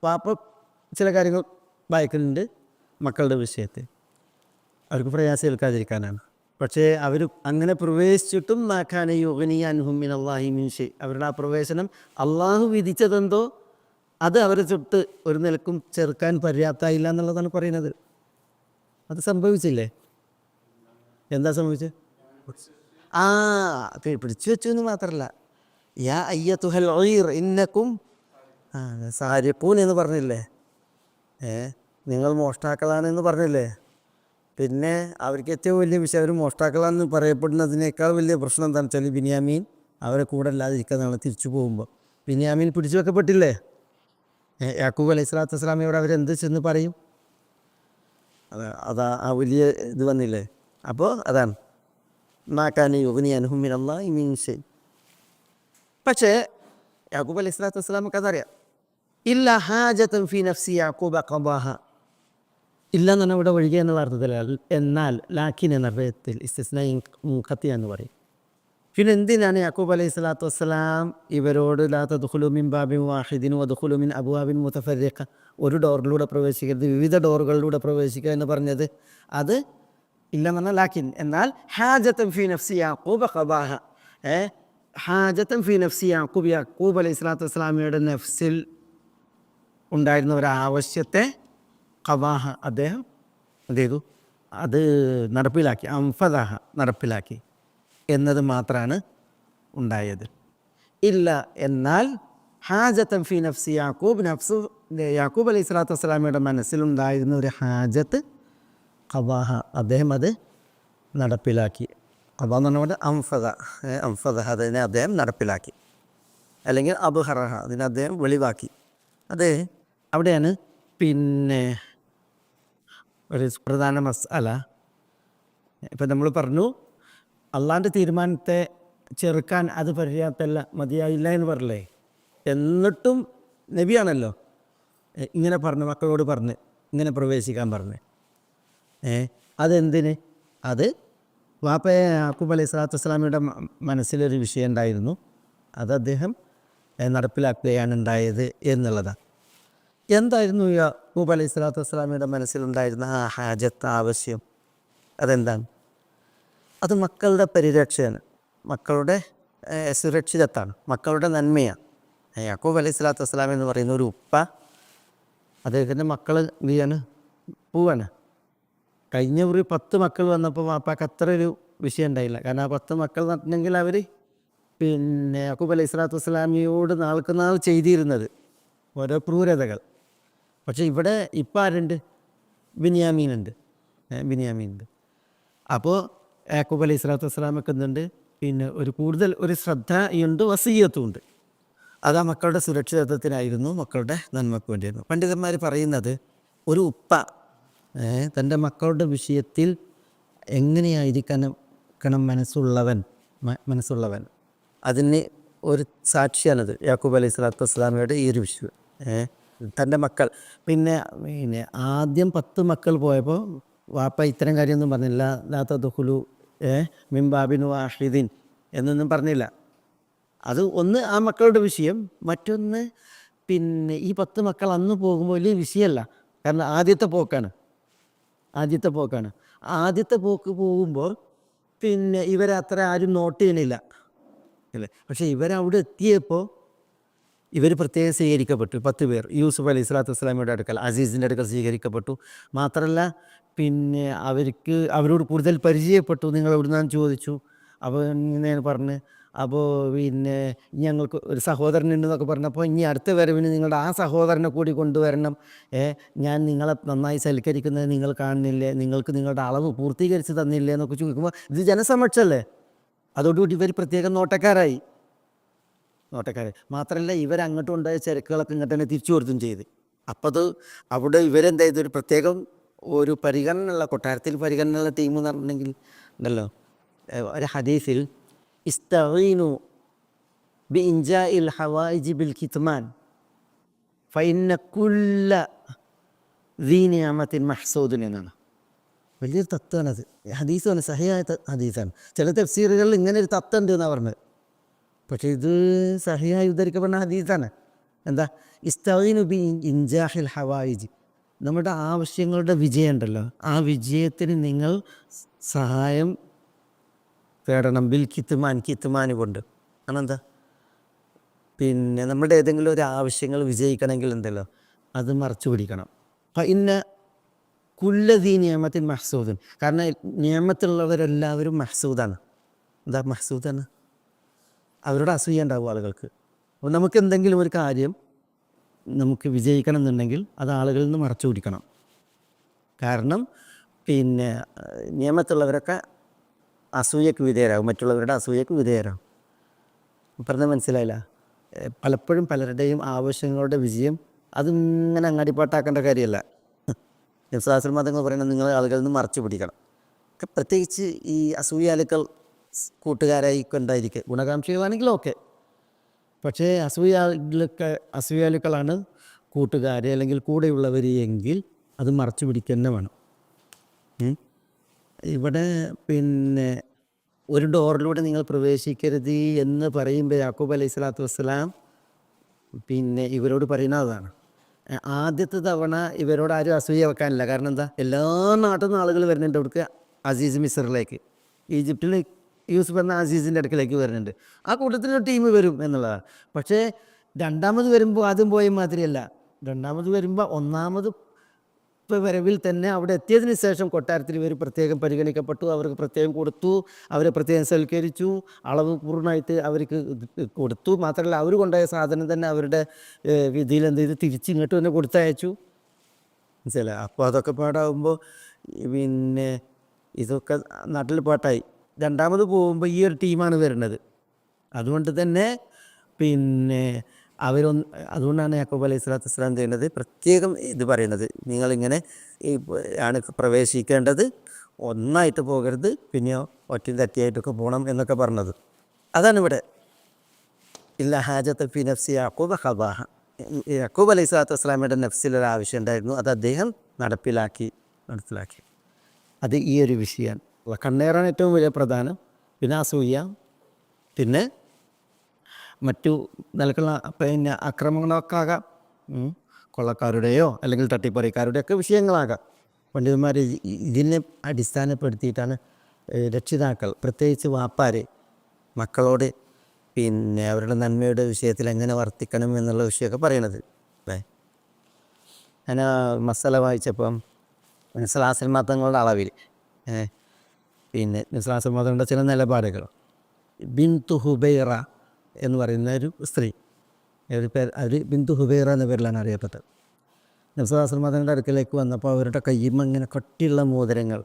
വാപ്പ ചില കാര്യങ്ങൾ വായിക്കുന്നുണ്ട് മക്കളുടെ വിഷയത്തിൽ, അവർക്ക് പ്രയാസം ഏൽക്കാതിരിക്കാനാണ്. പക്ഷേ അവർ അങ്ങനെ പ്രവേശിച്ചിട്ടും മാ കാന യുഗ്നി അൻഹും മിനല്ലാഹി മിൻ ഷൈ, അവരുടെ ആ പ്രവേശനം അള്ളാഹു വിധിച്ചതെന്തോ അത് അവരെ തൊട്ട് ഒരു നിലക്കും ചെറുക്കാൻ പര്യാപ്തമായില്ല എന്നുള്ളതാണ് പറയുന്നത്. അത് സംഭവിച്ചില്ലേ? എന്താ സംഭവിച്ചത്? പിടിച്ചു വെച്ചു എന്ന് മാത്രമല്ല, യാ അയ്യത്തുഹൽ ഉയർ ഇന്നക്കും സാരിഖൂൻ എന്ന് പറഞ്ഞില്ലേ, നിങ്ങൾ മോഷ്ടാക്കളാണെന്ന് പറഞ്ഞില്ലേ. പിന്നെ അവർക്ക് ഏറ്റവും വലിയ വിഷയം, അവർ മോഷ്ടാക്കളാണെന്ന് പറയപ്പെടുന്നതിനേക്കാൾ വലിയ പ്രശ്നം എന്താണെന്ന് വെച്ചാൽ ബിന്യാമീൻ അവരെ കൂടെ അല്ലാതിരിക്കുന്നതാണ്. തിരിച്ചു പോകുമ്പോൾ ബിന്യാമീൻ പിടിച്ചു വെക്കപ്പെട്ടില്ലേ, യാക്കൂബ് അലൈഹി സ്വലാത്തു വസ്സലാമയോട് അവരെന്ത് ചെന്ന് പറയും? അതാ ആ വലിയ ഇത് വന്നില്ലേ. അപ്പോൾ അതാണ് മാ കാന യുഗ്നി അൻഹും മിനല്ലാഹി മിൻ ഷൈ. പക്ഷേ യാക്കൂബ് അലൈഹി സ്വലാത്തു വസ്സലാമക്ക് അതറിയാം. ഇല്ല ഹാജതൻ ഫി നഫ്സി യാക്കൂബ ഖദാഹ, ഇല്ല എന്ന് പറഞ്ഞാൽ ഇവിടെ ഒഴികെ എന്നുള്ള അർത്ഥത്തിലല്ല, എന്നാൽ ലാക്കിൻ എന്ന അർത്ഥത്തിൽ ഇസ്തിസ്നാ മുൻഖത്തി എന്ന് പറയും. പിന്നെ എന്തിനാണ് യാക്കൂബ് അലൈഹി സ്വലാത്തു വസ്സലാം ഇവരോട് ലാ തദ്ഖുലൂ മിൻ ബാബിൻ വാഹിദിൻ വദ്ഖുലൂ മിൻ അബ്വാബിൻ മുതഫർരിഖ, ഒരു ഡോറിലൂടെ പ്രവേശിക്കരുത്, വിവിധ ഡോറുകളിലൂടെ പ്രവേശിക്കുക എന്ന് പറഞ്ഞത്? അത് ഇല്ലെന്ന് പറഞ്ഞാൽ ലാക്കിൻ, എന്നാൽ ഹാജതൻ ഫി നഫ്സി യാക്കൂബ ഖദാഹ, ഹാജതൻ ഫി നഫ്സി യാക്കൂബ്, യാക്കൂബ് അലൈഹി സ്വലാത്തു വസ്സലാമയുടെ നഫ്സിൽ ഉണ്ടായിരുന്ന ഒരാവശ്യത്തെ ഖദാഹ അദ്ദേഹം എന്ത് ചെയ്തു? അത് നടപ്പിലാക്കി, അംഫദഹ നടപ്പിലാക്കി എന്നത് മാത്രമാണ് ഉണ്ടായത്. ഇല്ല എന്നാൽ ഹാജത്തൻ ഫി നഫ്സി യാക്കൂബ്, യാക്കൂബ് അലൈഹി സ്വലാത്തു വസ്സലാമയുടെ മനസ്സിലുണ്ടായിരുന്ന ഒരു ഹാജത്ത് ഖദാഹ, അദ്ദേഹം അത് നടപ്പിലാക്കി. ഖദാ എന്ന് പറഞ്ഞാൽ അംഫദഹ, അതിനെ അദ്ദേഹം നടപ്പിലാക്കി, അല്ലെങ്കിൽ അബ്ഹറഹ, അതിനെ അദ്ദേഹം വെളിവാക്കി. അത് അവിടെയാണ് പിന്നെ ഒരു പ്രധാന മസ്അല. ഇപ്പം നമ്മൾ പറഞ്ഞു അള്ളാഹിൻ്റെ തീരുമാനത്തെ ചെറുക്കാൻ അത് പര്യാപ്തമല്ല, മതിയായില്ല എന്ന് പറഞ്ഞില്ലേ. എന്നിട്ടും നബിയാണല്ലോ ഇങ്ങനെ പറഞ്ഞ് മക്കളോട് പറഞ്ഞ് ഇങ്ങനെ പ്രവേശിക്കാൻ പറഞ്ഞ്. അതെന്തിന്? അത് വാപ്പയെ യാക്കൂബ് അലൈഹി സ്വലാത്തു വസ്സലാമയുടെ മനസ്സിലൊരു വിഷയം ഉണ്ടായിരുന്നു. അത് അദ്ദേഹം നടപ്പിലാക്കുകയാണ് ഉണ്ടായത് എന്നുള്ളതാണ്. എന്തായിരുന്നു യാക്കൂബ് അലൈഹി സ്വലാത്തു വസ്സലാമയുടെ മനസ്സിലുണ്ടായിരുന്ന ആ ഹാജത്ത്, ആവശ്യം? അതെന്താണ്? അത് മക്കളുടെ പരിരക്ഷയാണ്, മക്കളുടെ സുരക്ഷിതത്വമാണ്, മക്കളുടെ നന്മയാണ്. യാക്കൂബ് അലൈഹി സ്വലാത്തു വസ്സലാം എന്ന് പറയുന്ന ഒരു ഉപ്പ, അദ്ദേഹത്തിൻ്റെ മക്കൾ എന്ത് ചെയ്യാണ്? പോവാണ്. കഴിഞ്ഞ ഒരു 10 മക്കൾ വന്നപ്പോൾ വാപ്പാക്ക് അത്ര ഒരു വിഷയം ഉണ്ടായില്ല. കാരണം ആ 10 മക്കൾ നടന്നെങ്കിൽ അവർ യാക്കൂബ് അലൈഹി സ്വലാത്തു വസ്സലാമിയോട് നാൾക്ക് നാൾ ചെയ്തിരുന്നത് ഓരോ ക്രൂരതകൾ. പക്ഷേ ഇവിടെ ഇപ്പം ആരുണ്ട്? ബിനിയാമീനുണ്ട്. ബിനിയാമീനുണ്ട്. അപ്പോൾ യാക്കൂബ് അലൈഹി സ്വലാത്തു വസ്സലാമൊക്കെ എന്തുണ്ട്? ഒരു കൂടുതൽ ഒരു ശ്രദ്ധയുണ്ട്, വസീയത്തുമുണ്ട്. അത് ആ മക്കളുടെ സുരക്ഷിതത്വത്തിനായിരുന്നു, മക്കളുടെ നന്മക്ക് വേണ്ടിയായിരുന്നു. പണ്ഡിതന്മാർ പറയുന്നത്, ഒരു ഉപ്പ തൻ്റെ മക്കളുടെ വിഷയത്തിൽ എങ്ങനെയായിരിക്കണം മനസ്സുള്ളവൻ അതിന് ഒരു സാക്ഷിയാണത് യാക്കൂബ് അലൈഹി സ്വലാത്തു വസ്സലാമയുടെ ഈ ഒരു വിഷയം. തൻ്റെ മക്കൾ ആദ്യം 10 മക്കൾ പോയപ്പോൾ വാപ്പ ഇത്തരം കാര്യമൊന്നും പറഞ്ഞില്ല. ലാ തദ്ഖുലൂ മിൻ ബാബിൻ വാഹിദിൻ എന്നൊന്നും പറഞ്ഞില്ല. അത് ഒന്ന് ആ മക്കളുടെ വിഷയം. മറ്റൊന്ന് ഈ 10 മക്കൾ അന്ന് പോകുമ്പോൾ വലിയ വിഷയമല്ല. കാരണം ആദ്യത്തെ പോക്കാണ്. ആദ്യത്തെ പോക്ക് പോകുമ്പോൾ ഇവരെ അത്ര ആരും നോട്ട് ചെയ്യണില്ല അല്ലേ. പക്ഷേ ഇവരവിടെ എത്തിയപ്പോൾ ഇവർ പ്രത്യേകം സ്വീകരിക്കപ്പെട്ടു. 10 പേർ യൂസുഫ് അലൈഹി സ്വലാത്തു വസ്സലാമയുടെ അടുക്കൽ, അസീസിൻ്റെ അടുക്കൽ സ്വീകരിക്കപ്പെട്ടു. മാത്രമല്ല അവരോട് കൂടുതൽ പരിചയപ്പെട്ടു. നിങ്ങൾ എവിടുന്നാന്ന് ചോദിച്ചു. അപ്പോൾ ഇങ്ങനെ പറഞ്ഞ്, അപ്പോൾ ഞങ്ങൾക്ക് ഒരു സഹോദരനുണ്ടെന്നൊക്കെ പറഞ്ഞപ്പോൾ, ഇനി അടുത്ത വരവിന് നിങ്ങളുടെ ആ സഹോദരനെ കൂടി കൊണ്ടുവരണം. ഞാൻ നിങ്ങളെ നന്നായി സൽക്കരിക്കുന്നത് നിങ്ങൾ കാണുന്നില്ലേ, നിങ്ങൾക്ക് നിങ്ങളുടെ അളവ് പൂർത്തീകരിച്ച് തന്നില്ലേ എന്നൊക്കെ ചോദിക്കുമ്പോൾ ഇത് ജനസമക്ഷമല്ലേ. അതോടുകൂടി ഇവർ പ്രത്യേകം നോട്ടക്കാരായി. മാത്രമല്ല ഇവരങ്ങോട്ടും ഉണ്ടായ ചരക്കുകളൊക്കെ ഇങ്ങോട്ട് തന്നെ തിരിച്ചു കൊടുത്തും ചെയ്ത്. അപ്പോൾ അത് അവിടെ ഇവരെന്താ ചെയ്തൊരു പ്രത്യേകം ഒരു പരിഗണനയുള്ള, കൊട്ടാരത്തിൽ പരിഗണനയുള്ള ടീം എന്ന് പറഞ്ഞിട്ടുണ്ടെങ്കിൽ ഉണ്ടല്ലോ. ഒരു ഹദീസിൽ ഇസ്തഈനു ബി ഇൻജാഇൽ ഹവായിജി ബിൽ കിത്മാൻ ഫഇന്ന കുല്ല ദീ നിഅമത്തിൻ മഹ്സൂദുൻ എന്നാണ്. വലിയൊരു തത്വമാണത്. ഹദീസാണ്, സഹിയായ ഹദീസാണ്. ചില തഫ്സീറുകളിൽ ഇങ്ങനെ ഒരു തത്വം ഉണ്ട് എന്നാണ് പറഞ്ഞത്. പക്ഷേ ഇത് സഹിയായി ഉദ്ധരിക്കപ്പെടുന്ന ഹദീസാണ്. എന്താ? ഇസ്തഈനു ബി ഇൻജാഹിൽ ഹവായിജി, നമ്മുടെ ആവശ്യങ്ങളുടെ വിജയം ഉണ്ടല്ലോ, ആ വിജയത്തിന് നിങ്ങൾ സഹായം തേടണം. ബിൽ കിത്മാൻ കൊണ്ട്. അതെന്താ? നമ്മുടെ ഏതെങ്കിലും ഒരു ആവശ്യങ്ങൾ വിജയിക്കണമെങ്കിൽ ഉണ്ടല്ലോ, അത് മറച്ചു പിടിക്കണം. അപ്പം കുല്ലദീ നിഅമത്തിൻ മഹ്സൂദുൻ, കാരണം നിഅമത്തുള്ളവരെല്ലാവരും മഹ്സൂദാണ്. എന്താ മഹ്സൂദാണ്? അവരോട് അസൂയ ഉണ്ടാവും ആളുകൾക്ക്. അപ്പോൾ നമുക്ക് എന്തെങ്കിലും ഒരു കാര്യം നമുക്ക് വിജയിക്കണം എന്നുണ്ടെങ്കിൽ അത് ആളുകളിൽ നിന്ന് മറച്ചു പിടിക്കണം. കാരണം നിയമത്തുള്ളവരൊക്കെ അസൂയക്ക് വിധേയരാകും, മറ്റുള്ളവരുടെ അസൂയക്ക് വിധേയരാകും. പറഞ്ഞത് മനസ്സിലായില്ല? പലപ്പോഴും പലരുടെയും ആവശ്യങ്ങളുടെ വിജയം അതിങ്ങനെ അങ്ങാടിപ്പാട്ടാക്കേണ്ട കാര്യമല്ല. നബി മതങ്ങൾ പറയുന്നത് നിങ്ങൾ ആളുകളിൽ നിന്ന് മറച്ചു പിടിക്കണം. പ്രത്യേകിച്ച് ഈ അസൂയാലുക്കൾ കൂട്ടുകാരായി കൊണ്ടായിരിക്കും. ഗുണകാംക്ഷികളാണെങ്കിലും ഓക്കെ. പക്ഷേ അസൂയാലുക്കളാണ് കൂട്ടുകാരെ അല്ലെങ്കിൽ കൂടെയുള്ളവർ എങ്കിൽ അത് മറച്ചു പിടിക്കുക തന്നെ വേണം. ഇവിടെ ഒരു ഡോറിലൂടെ നിങ്ങൾ പ്രവേശിക്കരുത് എന്ന് പറയുമ്പോൾ യാക്കൂബ് അലൈഹി സ്വലാത്തു വസ്സലാം ഇവരോട് പറയുന്നതാണ്. ആദ്യത്തെ തവണ ഇവരോട് ആരും അസൂയ വെക്കാനില്ല. കാരണം എന്താ? എല്ലാ നാട്ടിൽ നിന്ന് ആളുകൾ വരുന്നുണ്ട് അവിടേക്ക്. അസീസ് മിസ്റിലേക്ക്, ഈജിപ്തിൽ യൂസുഫ് എന്ന അസീസിൻ്റെ അടുക്കലേക്ക് വരുന്നുണ്ട്. ആ കൂട്ടത്തിലൊരു ടീം വരും എന്നുള്ളതാണ്. പക്ഷേ രണ്ടാമത് വരുമ്പോൾ ആദ്യം പോയ മാതിരിയല്ല. രണ്ടാമത് വരുമ്പോൾ ഒന്നാമത് വരവിൽ തന്നെ അവിടെ എത്തിയതിന് ശേഷം കൊട്ടാരത്തിൽ ഇവർ പ്രത്യേകം പരിഗണിക്കപ്പെട്ടു, അവർക്ക് പ്രത്യേകം കൊടുത്തു, അവരെ പ്രത്യേകം സൽക്കരിച്ചു, അളവ് പൂർണ്ണമായിട്ട് അവർക്ക് കൊടുത്തു. മാത്രമല്ല അവർ കൊണ്ടുപോയ സാധനം തന്നെ അവരുടെ വിധിയിൽ എന്ത് ചെയ്ത് തിരിച്ചിങ്ങോട്ട് തന്നെ കൊടുത്തയച്ചു. മനസ്സിലായി? അപ്പോൾ അതൊക്കെ പാടാകുമ്പോൾ ഇതൊക്കെ നാട്ടിൽ പാട്ടായി. രണ്ടാമത് പോകുമ്പോൾ ഈ ഒരു ടീമാണ് വരുന്നത്. അതുകൊണ്ട് തന്നെ അതുകൊണ്ടാണ് യാക്കൂബ് അലൈഹി സ്വലാത്തു വസ്സലാം ചെയ്യുന്നത്, പ്രത്യേകം ഇത് പറയുന്നത്, നിങ്ങളിങ്ങനെ ആണ് പ്രവേശിക്കേണ്ടത്, ഒന്നായിട്ട് പോകരുത്, പിന്നെ ഒറ്റയും തെറ്റിയായിട്ടൊക്കെ പോകണം എന്നൊക്കെ പറഞ്ഞത്. അതാണ് ഇവിടെ ഇല്ല ഹാജത്ത് ഫി നഫ്സി യാക്കൂബ ഖദാഹ. യാക്കൂബ് അലൈഹി സ്വലാത്തു വസ്സലാമയുടെ നഫ്സിലൊരു ആവശ്യം ഉണ്ടായിരുന്നു, അത് അദ്ദേഹം നടപ്പിലാക്കി. അത് ഈ ഒരു വിഷയമാണ്. കണ്ണേറാണ് ഏറ്റവും വലിയ പ്രധാനം, പിന്നെ അസൂയ, പിന്നെ മറ്റു നിലക്കുള്ള പിന്നെ അക്രമങ്ങളൊക്കെ ആകാം, കൊള്ളക്കാരുടെയോ അല്ലെങ്കിൽ തട്ടിപ്പറിക്കാരുടെയൊക്കെ വിഷയങ്ങളാകാം. പണ്ഡിതന്മാർ ഇതിനെ അടിസ്ഥാനപ്പെടുത്തിയിട്ടാണ് രക്ഷിതാക്കൾ, പ്രത്യേകിച്ച് വാപ്പാർ, മക്കളോട് പിന്നെ അവരുടെ നന്മയുടെ വിഷയത്തിൽ എങ്ങനെ വർത്തിക്കണം എന്നുള്ള വിഷയമൊക്കെ പറയണത്. ഞാൻ മസല വായിച്ചപ്പം നിസ്ലാസൽ തങ്ങളുടെ അളവിൽ പിന്നെ നിസ്ലാസൽ തങ്ങളുടെ ചില നിലപാടുകൾ. ബിന്തു ഹുബൈറ എന്ന് പറയുന്ന ഒരു സ്ത്രീ, ഒരു പേര്, അവർ ബിന്തു ഹുബൈറ എന്ന പേരിലാണ് അറിയപ്പെട്ടത്. നിസ്ലാസൽ തങ്ങളുടെ അടുക്കലേക്ക് വന്നപ്പോൾ അവരുടെ കയ്യുമ്മ ഇങ്ങനെ കട്ടിയുള്ള മോതിരങ്ങൾ,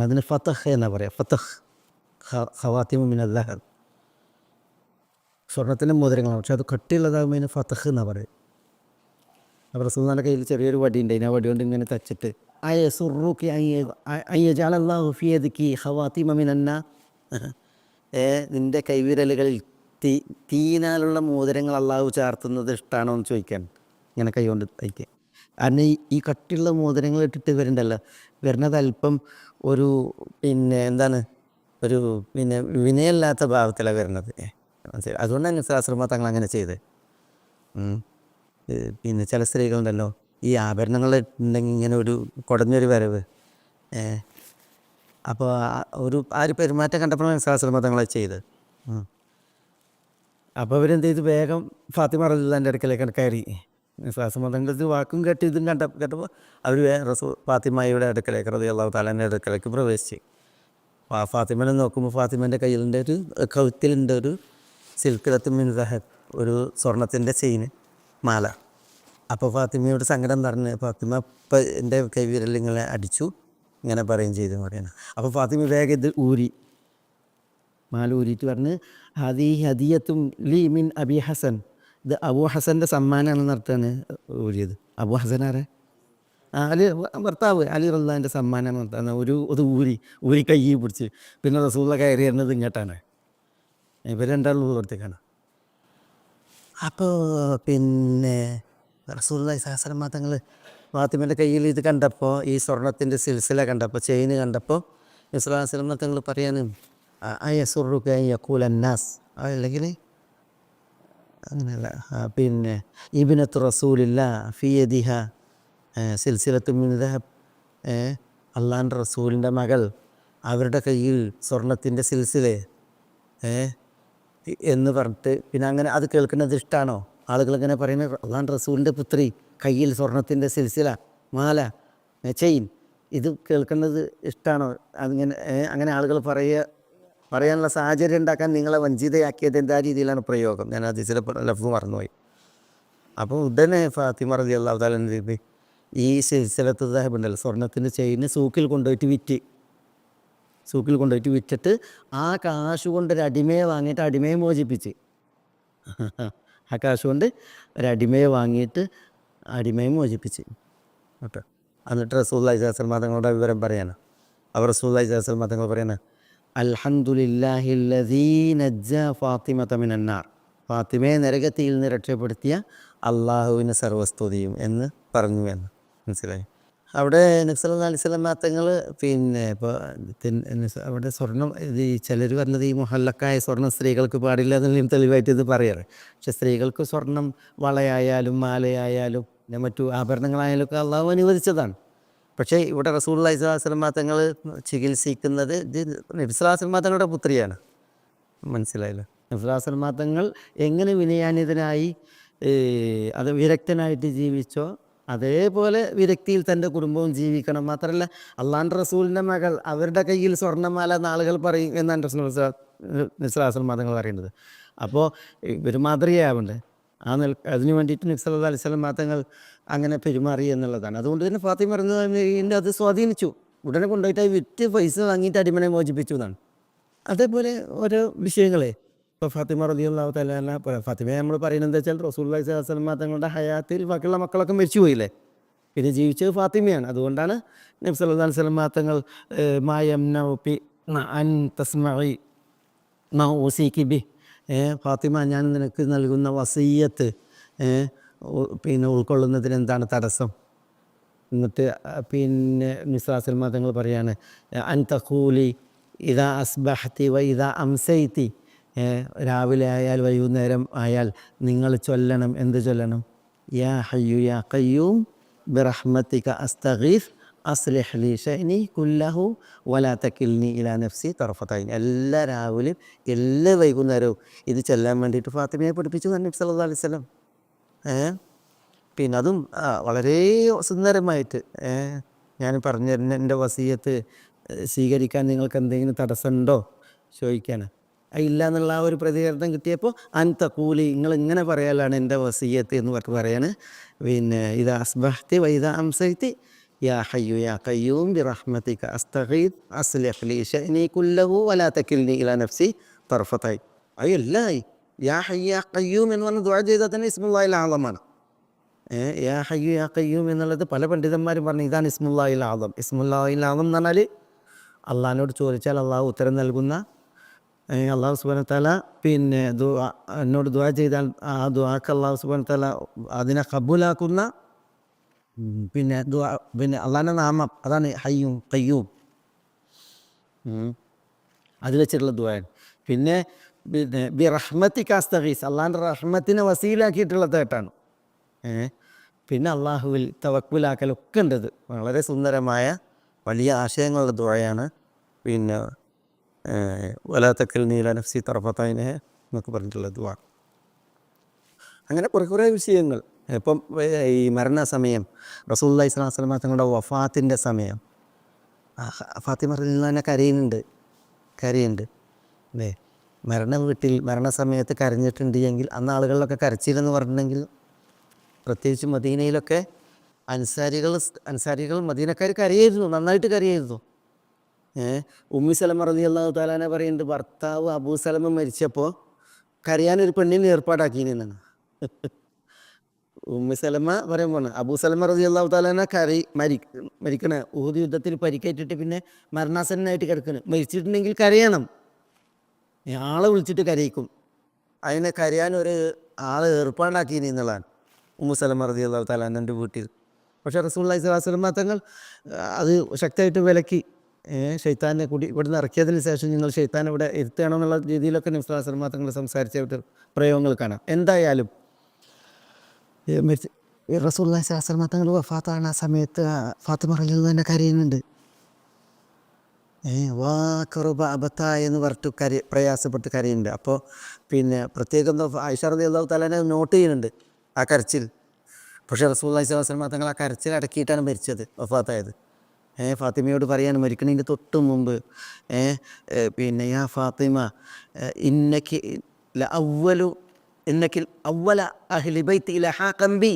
അതിന് ഫതഹ് എന്നാണ് പറയുക. ഫതഹ് ഖവാത്തിമു മിനൽ-ദഹബ്, സ്വർണ്ണത്തിൻ്റെ മോതിരങ്ങളാണ്, പക്ഷെ അത് കട്ടിയുള്ളതാകുമ്പോൾ അതിന് ഫതഹ് എന്നാണ് പറയുക. അപ്പോൾ റസൂലുള്ളാഹിയുടെ കയ്യിൽ ചെറിയൊരു വടി ഉണ്ട്, അതിനെ വടി കൊണ്ട് ഇങ്ങനെ തച്ചിട്ട് അയസുറുക്കി അയ്യജഅലല്ലാഹു ഫീ യദികി ഖവാത്തിമ മിനന്നാർ, നിൻ്റെ കൈവിരലുകളിൽ തീനാലുള്ള മോതിരങ്ങൾ അള്ളാഹു ചാർത്തുന്നത് ഇഷ്ടമാണോ എന്ന് ചോദിക്കാൻ, ഇങ്ങനെ കൈ കൊണ്ട് തയ്ക്കുക. കാരണം ഈ കട്ടിയുള്ള മോതിരങ്ങൾ ഇട്ടിട്ട് വരുന്നുണ്ടല്ലോ, വരുന്നത് അല്പം ഒരു പിന്നെ എന്താണ്, ഒരു പിന്നെ വിനയമില്ലാത്ത ഭാവത്തിലാണ് വരുന്നത്. മനസ്സിലായി? അതുകൊണ്ടാണ് ശാസ്ത്രമ തങ്ങൾ അങ്ങനെ ചെയ്ത്. പിന്നെ ചില സ്ത്രീകളുണ്ടല്ലോ, ഈ ആഭരണങ്ങൾ ഉണ്ടെങ്കിൽ ഇങ്ങനെ ഒരു കുടഞ്ഞൊരു വരവ്, അപ്പോൾ ആ ഒരു പെരുമാറ്റം കണ്ടപ്പോഴാണ് ശാസ്ത്രമ തങ്ങളെ ചെയ്ത്. അപ്പോൾ അവരെന്ത് ചെയ്തു, വേഗം ഫാത്തിമ റളിയല്ലാഹുവിൻ്റെ അടുക്കലേക്ക് കയറി. ശാസ്ത്രമ തങ്ങളുടെ വാക്കും കേട്ട് ഇതും കേട്ടപ്പോൾ അവർ ഫാത്തിമയുടെ അടുക്കലേക്ക്, റളിയല്ലാഹു തആലയുടെ അടുക്കലേക്ക് പ്രവേശിച്ചു. ഫാത്തിമനെ നോക്കുമ്പോൾ ഫാത്തിമേൻ്റെ കയ്യിലുണ്ട്, ഒരു കഴുത്തിലുണ്ട് ഒരു സിൽക്കിലത്ത് മിൻ ദഹബ്, ഒരു സ്വർണത്തിൻ്റെ ചെയിന് മാല. അപ്പോൾ ഫാത്തിമയോട് സങ്കടം പറഞ്ഞ്, ഫാത്തിമ ഇപ്പം എൻ്റെ കൈവിരലിങ്ങനെ അടിച്ചു, ഇങ്ങനെ പറയും ചെയ്തു പറയണം. അപ്പോൾ ഫാത്തിമ വേഗം ഇത് ഊരി, മാല ഊരിയിട്ട് പറഞ്ഞ് ഹദിയത്തും ലീ മിൻ അബി ഹസൻ, ഇത് അബൂ ഹസൻ്റെ സമ്മാനമാണെന്ന് പറഞ്ഞിട്ടാണ് ഊരിയത്. അബൂ ഹസൻ ആരെ? അലി ഭർത്താവ്, അലി റളിയല്ലാഹുവിൻ്റെ സമ്മാനം പറഞ്ഞാൽ അത് ഊരി കൈ പിടിച്ച്. പിന്നെ റസൂലുള്ളാഹി കയറി വരുന്നത് ഇങ്ങോട്ടാണ്, ഇവർ രണ്ടാളും ഉള്ളിടത്തേക്കാണ്. അപ്പോൾ പിന്നെ റസൂലുള്ളാഹി സ്വല്ലല്ലാഹു അലൈഹി വസല്ലം തങ്ങൾ ഫാത്തിമേൻ്റെ കയ്യിൽ ഇത് കണ്ടപ്പോൾ, ഈ സ്വർണത്തിൻ്റെ സിൽസില കണ്ടപ്പോൾ, ചെയിന് കണ്ടപ്പോൾ, നബി സ്വല്ലല്ലാഹു അലൈഹി വസല്ലം തങ്ങൾ പറയാനും അയസുറുക യഖൂല അന്നാസ്, അല്ലെങ്കിൽ അങ്ങനെയല്ല, പിന്നെ ഇബ്നത്തു റസൂലില്ലാഹ് ഫീ യദിഹ സിൽസിലത്തു മിൻ ദഹബ്, അള്ളാൻ്റെ റസൂലിൻ്റെ മകൾ, അവരുടെ കയ്യിൽ സ്വർണത്തിൻ്റെ സിൽസില എന്ന് പറഞ്ഞിട്ട്, പിന്നെ അങ്ങനെ അത് കേൾക്കുന്നത് ഇഷ്ടമാണോ? ആളുകളിങ്ങനെ പറയുന്നത്, അള്ളാൻ്റെ റസൂലിൻ്റെ പുത്രി കയ്യിൽ സ്വർണത്തിൻ്റെ സിൽസില, മാല, ചെയിൻ, ഇത് കേൾക്കുന്നത് ഇഷ്ടമാണോ? അങ്ങനെ ആളുകൾ പറയാനുള്ള സാഹചര്യം ഉണ്ടാക്കാൻ നിങ്ങളെ വഞ്ചിതയാക്കിയത് എന്താ രീതിയിലാണ് പ്രയോഗം. ഞാൻ അത് ചില ലഫ്സ് മറന്നുപോയി. അപ്പോൾ ഉടനെ ഫാത്തിമ റളിയല്ലാഹു തആല എന്ത് ചെയ്ത്, ഈ സിൽസിലത്ത് ദഹബ് ഉണ്ടല്ലോ, സ്വർണത്തിൻ്റെ ചെയിന് സൂക്കിൽ കൊണ്ടുപോയിട്ട് വിറ്റിട്ട് ആ കാശ് കൊണ്ട് ഒരു അടിമയെ വാങ്ങിയിട്ട് അടിമയെ മോചിപ്പിച്ച്, ആ കാശ് കൊണ്ട് ഒരു അടിമയെ വാങ്ങിയിട്ട് അടിമയെ മോചിപ്പിച്ച് കേട്ടോ. എന്നിട്ട് റസൂലുള്ളാഹി സ്വല്ലല്ലാഹു അലൈഹി വസല്ലം തങ്ങളുടെ വിവരം പറയാനാണ്. അവർ റസൂലുള്ളാഹി സ്വല്ലല്ലാഹു അലൈഹി വസല്ലം തങ്ങൾ പറയാനാണ്, അൽഹംദുലില്ലാഹില്ലദീ നജ്ജാ ഫാത്തിമത മിനന്നാർ, ഫാത്തിമയെ നരകത്തിൽ നിന്ന് രക്ഷപ്പെടുത്തിയ അള്ളാഹുവിന് സർവസ്തുതിയും എന്ന് പറഞ്ഞു എന്ന് മനസ്സിലായി. അവിടെ നബി സല്ലല്ലാഹു അലൈഹി വസല്ലം തങ്ങൾ പിന്നെ ഇപ്പോൾ അവിടെ സ്വർണം, ഇത് ചിലർ പറഞ്ഞത് ഈ മുഹല്ലക്കായ സ്വർണ്ണം സ്ത്രീകൾക്ക് പാടില്ല എന്നുള്ളതും തെളിവായിട്ട് ഇത് പറയാറ്. പക്ഷെ സ്ത്രീകൾക്ക് സ്വർണം വളയായാലും മാലയായാലും മറ്റു ആഭരണങ്ങളായാലും ഒക്കെ അള്ളാഹു അനുവദിച്ചതാണ്. പക്ഷേ ഇവിടെ റസൂലുള്ളാഹി സ്വല്ലല്ലാഹു അലൈഹി വസല്ലം തങ്ങൾ ചികിത്സിക്കുന്നത് ഇത് നബി സല്ലല്ലാഹു അലൈഹി വസല്ലം തങ്ങളുടെ പുത്രിയാണ്. മനസ്സിലായല്ലോ? നബി സല്ലല്ലാഹു അലൈഹി വസല്ലം തങ്ങൾ എങ്ങനെ വിനയാന്വിതനായി അത് വിരക്തനായിട്ട് ജീവിച്ചോ, അതേപോലെ വിരക്തിയിൽ തൻ്റെ കുടുംബവും ജീവിക്കണം. മാത്രമല്ല അള്ളാൻ്റെ റസൂലിൻ്റെ മകൾ, അവരുടെ കയ്യിൽ സ്വർണ്ണമാല എന്ന ആളുകൾ പറയും എന്നാണ് നബി സല്ലല്ലാഹു അലൈഹി വസല്ലം തങ്ങൾ പറയുന്നത്. അപ്പോൾ ഇവർ മാതൃകയാവണ്ടേ, അതിനു വേണ്ടിയിട്ട് നബി സല്ലല്ലാഹു അലൈഹി വസല്ലം തങ്ങൾ അങ്ങനെ പെരുമാറി എന്നുള്ളതാണ്. അതുകൊണ്ട് തന്നെ ഫാത്തിമ പറയുന്നത് അത് സ്വാധീനിച്ചു. ഉടനെ കൊണ്ടുപോയിട്ട് വിറ്റ് പൈസ വാങ്ങിയിട്ട് അടിമനെ മോചിപ്പിച്ചു എന്നാണ്. അതേപോലെ ഓരോ വിഷയങ്ങളെ ഇപ്പോൾ ഫാത്തിമ റളിയല്ലാഹു തആല അൻഹ, ഫാത്തിമയെ നമ്മൾ പറയുന്നത് എന്താ വെച്ചാൽ റസൂലുള്ളാഹി സ്വല്ലല്ലാഹു അലൈഹി വസല്ലം തങ്ങളുടെ ഹയാത്തിൽ ബാക്കിയുള്ള മക്കളൊക്കെ മരിച്ചു പോയില്ലേ, പിന്നെ ജീവിച്ചത് ഫാത്തിമയാണ്. അതുകൊണ്ടാണ് നബി സല്ലല്ലാഹു അലൈഹി വസല്ലം തങ്ങൾ മാ യംനഉ അൻ തസ്മഇ മാ ഊസിക്ക് ബി, ഫാത്തിമ ഞാൻ നിനക്ക് നൽകുന്ന വസീയത്ത് പിന്നെ ഉൾക്കൊള്ളുന്നതിന് എന്താണ് തടസ്സം? എന്നിട്ട് പിന്നെ നിസ്ലാസൽ തങ്ങൾ പറയാണ് അൻ തഖൂലി ഇദാ അസ്ബഹത്തി വ ഇദാ അംസൈത്തി, രാവിലെ ആയാൽ വൈകുന്നേരം ആയാൽ നിങ്ങൾ ചൊല്ലണം. എന്ത് ചൊല്ലണം? യാ ഹയ്യു യാ ഖയ്യൂം ബിറഹ്മതിക അസ്തഗീസ് അസ്ലിഹ് ലി ശഅനി കുല്ലഹു വലാ തകിൽനി ഇലാ നഫ്സി തർഫത ഐൻ. എല്ലാ രാവിലെയും എല്ലാ വൈകുന്നേരവും ഇത് ചൊല്ലാൻ വേണ്ടിയിട്ട് ഫാത്തിമയെ പഠിപ്പിച്ചു നബി സല്ലല്ലാഹു അലൈഹി വസല്ലം. പിന്നെ അതും വളരെ സുന്ദരമായിട്ട് ഞാൻ പറഞ്ഞു തരുന്ന എൻ്റെ വസീയത്ത് സ്വീകരിക്കാൻ നിങ്ങൾക്ക് എന്തെങ്കിലും തടസ്സമുണ്ടോ ചോദിക്കാൻ. ഇല്ല എന്നുള്ള ആ ഒരു പ്രതികരണം കിട്ടിയപ്പോൾ അൻത കൂലി, നിങ്ങൾ ഇങ്ങനെ പറയാലാണ് എൻ്റെ വസീയത്ത് എന്ന് പറഞ്ഞ് പറയാണ്. പിന്നെ ഇത് അസ്ബഹ്തി വൈദ അംസൈത്തി യാ ഹയ്യു യാ ഖയ്യൂം ബിറഹ്മതിക അസ്തഗീസ് അസ്ലിഹ് ലി ശഅനി കുല്ലഹു വലാ തകിൽനി ഇലാ നഫ്സി തർഫത ഐൻ. അയ്യല്ല, യാ ഹയ്യു യാ ഖയ്യൂം എന്ന് പറഞ്ഞ് ദുആ ചെയ്താൽ തന്നെ ഇസ്മുല്ലാഹിൽ ആളമാണ്. യാ ഹയ്യു യാ ഖയ്യൂം എന്നുള്ളത് പല പണ്ഡിതന്മാരും പറഞ്ഞു ഇതാണ് ഇസ്മുല്ലാഹിൽ ആദം. ഇസ്മുല്ലാഹിൽ ആദം എന്ന് പറഞ്ഞാൽ അള്ളാഹിനോട് ചോദിച്ചാൽ അള്ളാഹു ഉത്തരം നൽകുന്ന, അള്ളാഹു സുബ്ഹാനഹു വ തആല പിന്നെ എന്നോട് ദുആ ചെയ്താൽ ആ ദുആക്ക് അള്ളാഹു സുബ്ഹാനഹു വ തആല അതിനെ കബൂലാക്കുന്ന പിന്നെ ദുആ, പിന്നെ അള്ളാഹിൻ്റെ നാമം അതാണ് ഹയ്യും ഖയ്യൂം. അത് വെച്ചിട്ടുള്ള ദുആയാണ്. പിന്നെ ബിറഹ്മതിക അസ്തഗീസ്, അള്ളാഹിൻ്റെ റഹ്മത്തിനെ വസീലാക്കിയിട്ടുള്ള തേട്ടാണ്. പിന്നെ അള്ളാഹുവിൽ തവക്കുലാക്കലൊക്കെ ഉണ്ടത്. വളരെ സുന്ദരമായ വലിയ ആശയങ്ങളുടെ ദുആയാണ്. പിന്നെ വലാ തകിൽനി ഇലാ നഫ്സി തർഫത ഐൻ എന്നൊക്കെ പറഞ്ഞിട്ടുള്ള ദുആ. അങ്ങനെ കുറേ വിഷയങ്ങൾ. ഇപ്പം ഈ മരണസമയം റസൂലുള്ളാഹി സ്വല്ലല്ലാഹു അലൈഹി വസല്ലം തങ്ങളുടെ വഫാത്തിൻ്റെ സമയം ഫാത്തിമ റളിയല്ലാഹു അൻഹ കരയുന്നുണ്ട് അല്ലേ. വീട്ടിൽ മരണസമയത്ത് കരഞ്ഞിട്ടുണ്ട് എങ്കിൽ അന്ന് ആളുകളിലൊക്കെ കരച്ചിലെന്ന് പറഞ്ഞിട്ടുണ്ടെങ്കിൽ പ്രത്യേകിച്ച് മദീനയിലൊക്കെ അൻസാരികൾ മദീനക്കാർ കരയായിരുന്നു, നന്നായിട്ട് കരയായിരുന്നു. ഉമ്മു സലമ റളിയല്ലാഹു തആല അൻഹ പറയുന്നുണ്ട്, ഭർത്താവ് അബൂ സലമ മരിച്ചപ്പോൾ കരയാനൊരു പെണ്ണിനെ ഏർപ്പാടാക്കിയെന്നാണ്. ഉമ്മു സലമ പറയുമ്പോൾ അബൂ സലമ റളിയല്ലാഹു തആല അൻഹ മരിക്കണ ഉഹുദ് യുദ്ധത്തിൽ പരിക്കേറ്റിട്ട് പിന്നെ മരണാസന്നനായിട്ട് കിടക്കണം. മരിച്ചിട്ടുണ്ടെങ്കിൽ കരയണം, ആളെ വിളിച്ചിട്ട് കരയിക്കും. അതിനെ കരയാനൊരു ആളെ ഏർപ്പാടാക്കി എന്നുള്ളതാണ് ഉമ്മു സലമ റളിയല്ലാഹു തആല അൻഹയുടെ വീട്ടിൽ. പക്ഷേ റസൂലുള്ളാഹി സ്വല്ലല്ലാഹു അലൈഹി വസല്ലം തങ്ങൾ അത് ശക്തമായിട്ട് വിലക്കി. ശൈത്താനെ ഇവിടുന്ന് ഇറക്കിയതിന് ശേഷം നിങ്ങൾ ശൈത്താൻ ഇവിടെ ഇരുത്തണമെന്നുള്ള രീതിയിലൊക്കെ നബി സ്വല്ലല്ലാഹു അലൈഹി വസല്ലം തങ്ങൾ സംസാരിച്ച പ്രയോഗങ്ങൾ കാണാം. എന്തായാലും റസൂലുള്ളാഹി സ്വല്ലല്ലാഹു അലൈഹി വസല്ലം തങ്ങൾ വഫാത്താണ്. ആ സമയത്ത് ഫാത്തിമ റളിയല്ലാഹു അൻഹ കരയുന്നുണ്ട്. വാ കറുബ അബത്ത എന്ന് പറഞ്ഞിട്ട് പ്രയാസപ്പെട്ട് കരയുന്നുണ്ട്. അപ്പോൾ പിന്നെ പ്രത്യേകം ആയിഷ റളിയല്ലാഹു തആല നോട്ട് ചെയ്യുന്നുണ്ട് ആ കരച്ചിൽ. പക്ഷേ റസൂലുള്ളാഹി സ്വല്ലല്ലാഹു അലൈഹി വസല്ലം തങ്ങൾ ആ കരച്ചിൽ അടക്കിയിട്ടാണ് മരിച്ചത്, വഫാത്തായത്. ഫാത്തിമയോട് പറയാണ് മരിക്കണതിൻ്റെ തൊട്ട് മുമ്പ്, പിന്നെ യാ ഫാത്തിമ ഇന്നക്കി അവ്വല അഹ്ലി ബൈത്തി ലഹാഖൻ ബി.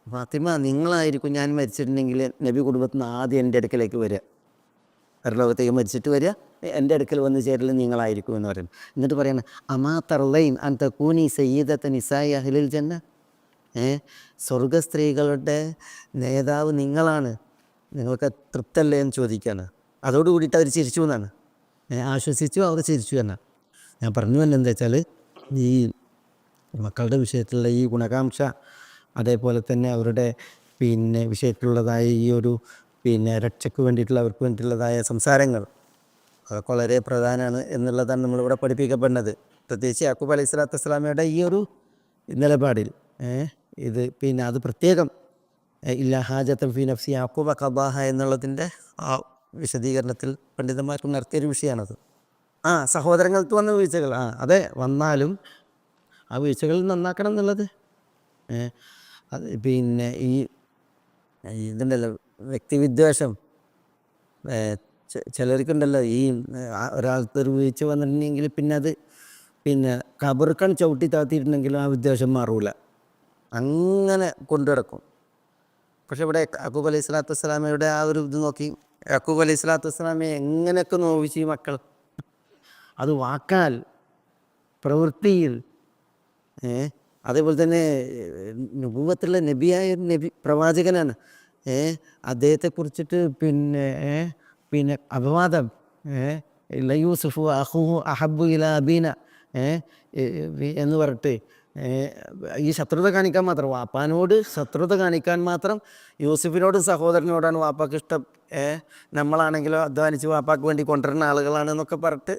ഫാത്തിമ, നിങ്ങളായിരിക്കും ഞാൻ മരിച്ചിട്ടുണ്ടെങ്കിൽ നബി കുടുംബത്തിൽ നിന്ന് ആദ്യം എൻ്റെ അടുക്കലേക്ക് വരിക, പരലോകത്തേക്ക് മരിച്ചിട്ട് വരിക, എൻ്റെ അടുക്കൽ വന്ന് ചേരൽ നിങ്ങളായിരിക്കും എന്ന് പറയുന്നത്. എന്നിട്ട് പറയാണ് അമാ തർലൈൻ അൻ തകൂനി സയ്യിദത നിസാഇ അഹ്ലിൽ ജന്ന, സ്വർഗ സ്ത്രീകളുടെ നേതാവ് നിങ്ങളാണ്, നിങ്ങൾക്ക് തൃപ്തല്ലേ എന്ന് ചോദിക്കുകയാണ്. അതോടുകൂടിയിട്ട് അവർ ചിരിച്ചു എന്നാണ്, ആശ്വസിച്ചു, അവർ ചിരിച്ചു എന്നാണ്. ഞാൻ പറഞ്ഞു തന്നെ എന്താ വെച്ചാൽ ഈ മക്കളുടെ വിഷയത്തിലുള്ള ഈ ഗുണകാംക്ഷ, അതേപോലെ തന്നെ അവരുടെ പിന്നെ വിഷയത്തിലുള്ളതായ ഈ ഒരു പിന്നെ രക്ഷയ്ക്ക് വേണ്ടിയിട്ടുള്ള അവർക്ക് വേണ്ടിയിട്ടുള്ളതായ സംസാരങ്ങൾ അതൊക്കെ വളരെ പ്രധാനമാണ് എന്നുള്ളതാണ് നമ്മളിവിടെ പഠിപ്പിക്കപ്പെടുന്നത്. പ്രത്യേകിച്ച് യാക്കൂബ് അലൈഹി സ്വലാത്തു വസ്സലാമയുടെ ഈ ഒരു നിലപാടിൽ ഇത് പിന്നെ അത് പ്രത്യേകം ഇല്ല ഹാജത്തൻ ഫി നഫ്സി യാക്കൂബ ഖദാഹ എന്നുള്ളതിൻ്റെ ആ വിശദീകരണത്തിൽ പണ്ഡിതന്മാർക്ക് നടത്തിയൊരു വിഷയമാണത്. സഹോദരങ്ങൾക്ക് വന്ന വീഴ്ചകൾ, അതെ, വന്നാലും ആ വീഴ്ചകൾ നന്നാക്കണം എന്നുള്ളത്. അത് പിന്നെ ഈ ഇതുണ്ടല്ലോ വ്യക്തിവിദ്വേഷം, ചിലർക്കുണ്ടല്ലോ ഈ ഒരാൾക്കൊരു വീഴ്ച വന്നിട്ടുണ്ടെങ്കിൽ പിന്നെ അത് പിന്നെ കബറുക്കാൻ ചവിട്ടി താത്തിയിട്ടുണ്ടെങ്കിലും ആ വിദ്വേഷം മാറൂല, അങ്ങനെ കൊണ്ടു നടക്കും. പക്ഷെ ഇവിടെ യാക്കൂബ് അലൈഹി സ്വലാത്തു വസ്സലാമയുടെ ആ ഒരു ഇത് നോക്കി, യാക്കൂബ് അലൈഹി സ്വലാത്തു വസ്സലാമയെ എങ്ങനെയൊക്കെ നോവിച്ച് ഈ മക്കൾ, അത് വാക്കാൽ പ്രവൃത്തിയിൽ. അതേപോലെ തന്നെ നുബുവത്തുള്ള നബിയായ പ്രവാചകനാണ്. അദ്ദേഹത്തെക്കുറിച്ചിട്ട് പിന്നെ അപവാദം, ഇല്ല യൂസുഫു അഹുഹു അഹബു ഇല അബീന എന്ന് പറഞ്ഞിട്ട് ഈ ശത്രുത കാണിക്കാൻ മാത്രം, വാപ്പാനോട് ശത്രുത കാണിക്കാൻ മാത്രം യൂസുഫിനോട് സഹോദരനോടാണ് വാപ്പാക്ക് ഇഷ്ടം, നമ്മളാണെങ്കിലോ അധ്വാനിച്ച് വാപ്പാക്ക് വേണ്ടി കൊണ്ടുവരുന്ന ആളുകളാണെന്നൊക്കെ പറഞ്ഞിട്ട്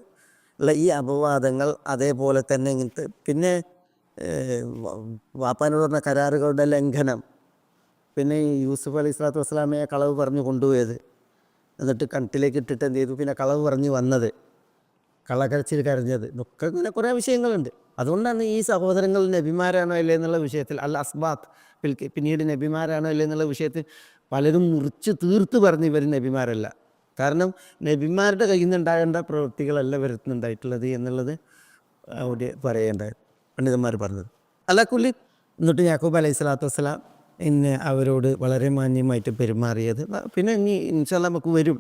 ഉള്ള ഈ അപവാദങ്ങൾ. അതേപോലെ തന്നെ ഇങ്ങനത്തെ പിന്നെ വാപ്പാനോട് പറഞ്ഞ കരാറുകളുടെ ലംഘനം, പിന്നെ ഈ യൂസുഫ് അലൈഹി സ്വലാത്തു വസ്സലാമയെ കളവ് പറഞ്ഞു കൊണ്ടുപോയത്, എന്നിട്ട് കണത്തിലേക്ക് ഇട്ടിട്ട് എന്ത് ചെയ്തു, പിന്നെ കളവ് പറഞ്ഞ് വന്നത്, കള്ളക്കരച്ചിൽ കരഞ്ഞത്, ഇതൊക്കെ ഇങ്ങനെ കുറേ വിഷയങ്ങളുണ്ട്. അതുകൊണ്ടാണ് ഈ സഹോദരങ്ങൾ നബിമാരാണോ അല്ലേ എന്നുള്ള വിഷയത്തിൽ അൽ അസ്ബാത്ത് പിന്നീട് നബിമാരാണോ അല്ലേ എന്നുള്ള വിഷയത്തിൽ പലരും മുറിച്ച് തീർത്ത് പറഞ്ഞ് ഇവർ നബിമാരല്ല. കാരണം നബിമാരുടെ കയ്യിൽ നിന്നുണ്ടാകേണ്ട പ്രവൃത്തികളല്ല വരുത്തുന്നുണ്ടായിട്ടുള്ളത് എന്നുള്ളത് അവിടെ പറയേണ്ടത് പണ്ഡിതന്മാർ പറഞ്ഞത്. അല്ലാക്കുല്ലി എന്നിട്ട് യാക്കൂബ് അലൈഹി സ്വലാത്തു വസ്സലാം ഇന്ന് അവരോട് വളരെ മാന്യമായിട്ട് പെരുമാറിയത്. പിന്നെ ഇനി ഇൻഷാ അല്ലാഹ് നമുക്ക് വരും